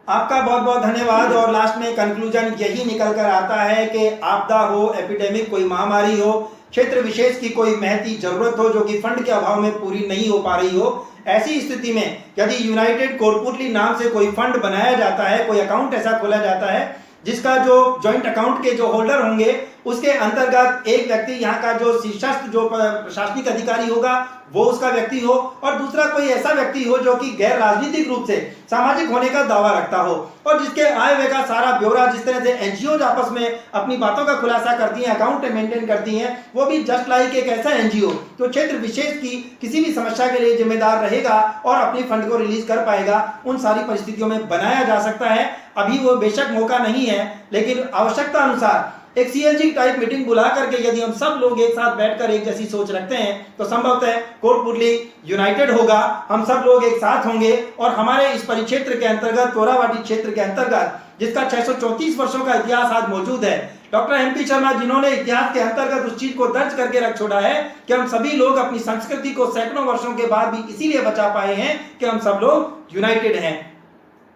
आपका बहुत बहुत धन्यवाद। और लास्ट में कंक्लूजन यही निकल कर आता है कि आपदा हो, एपिडेमिक कोई महामारी हो, क्षेत्र विशेष की कोई महती जरूरत हो जो कि फंड के अभाव में पूरी नहीं हो पा रही हो, ऐसी स्थिति में यदि यूनाइटेड कोटपुतली नाम से कोई फंड बनाया जाता है, कोई अकाउंट ऐसा खोला जाता है जिसका जो ज्वाइंट अकाउंट के जो होल्डर होंगे उसके अंतर्गत एक व्यक्ति यहाँ का जो शीर्षस्थ जो प्रशासनिक अधिकारी होगा वो उसका व्यक्ति हो और दूसरा कोई ऐसा व्यक्ति हो जो कि गैर राजनीतिक रूप से सामाजिक होने का दावा रखता हो और जिसके आय व्यय का सारा ब्यौरा, जिस तरह से एनजीओ आपस में अपनी बातों का खुलासा करती हैं, अकाउंट मेंटेन करती हैं, वो भी जस्ट लाइक एक ऐसा एनजीओ जो क्षेत्र विशेष की किसी भी समस्या के लिए जिम्मेदार रहेगा और अपनी फंड को रिलीज कर पाएगा, उन सारी परिस्थितियों में बनाया जा सकता है। अभी वो बेशक मौका नहीं है, लेकिन आवश्यकता अनुसार एक सीएलजी टाइप मीटिंग बुला करके यदि हम सब लोग एक साथ बैठकर एक जैसी सोच रखते हैं तो संभवतः कोटपुतली यूनाइटेड होगा, हम सब लोग एक साथ होंगे और हमारे इस परिक्षेत्र के अंतर्गत, तोरावाटी क्षेत्र के अंतर्गत, जिसका 634 वर्षों का इतिहास आज मौजूद है, डॉक्टर एमपी शर्मा जिन्होंने इतिहास के अंतर्गत उस चीज को दर्ज करके रख छोड़ा है कि हम सभी लोग अपनी संस्कृति को सैकड़ों वर्षों के बाद भी इसीलिए बचा पाए हैं कि हम सब लोग यूनाइटेड हैं,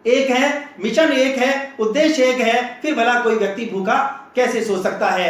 एक है, मिशन एक है, उद्देश्य एक है, फिर भला कोई व्यक्ति भूखा कैसे सो सकता है।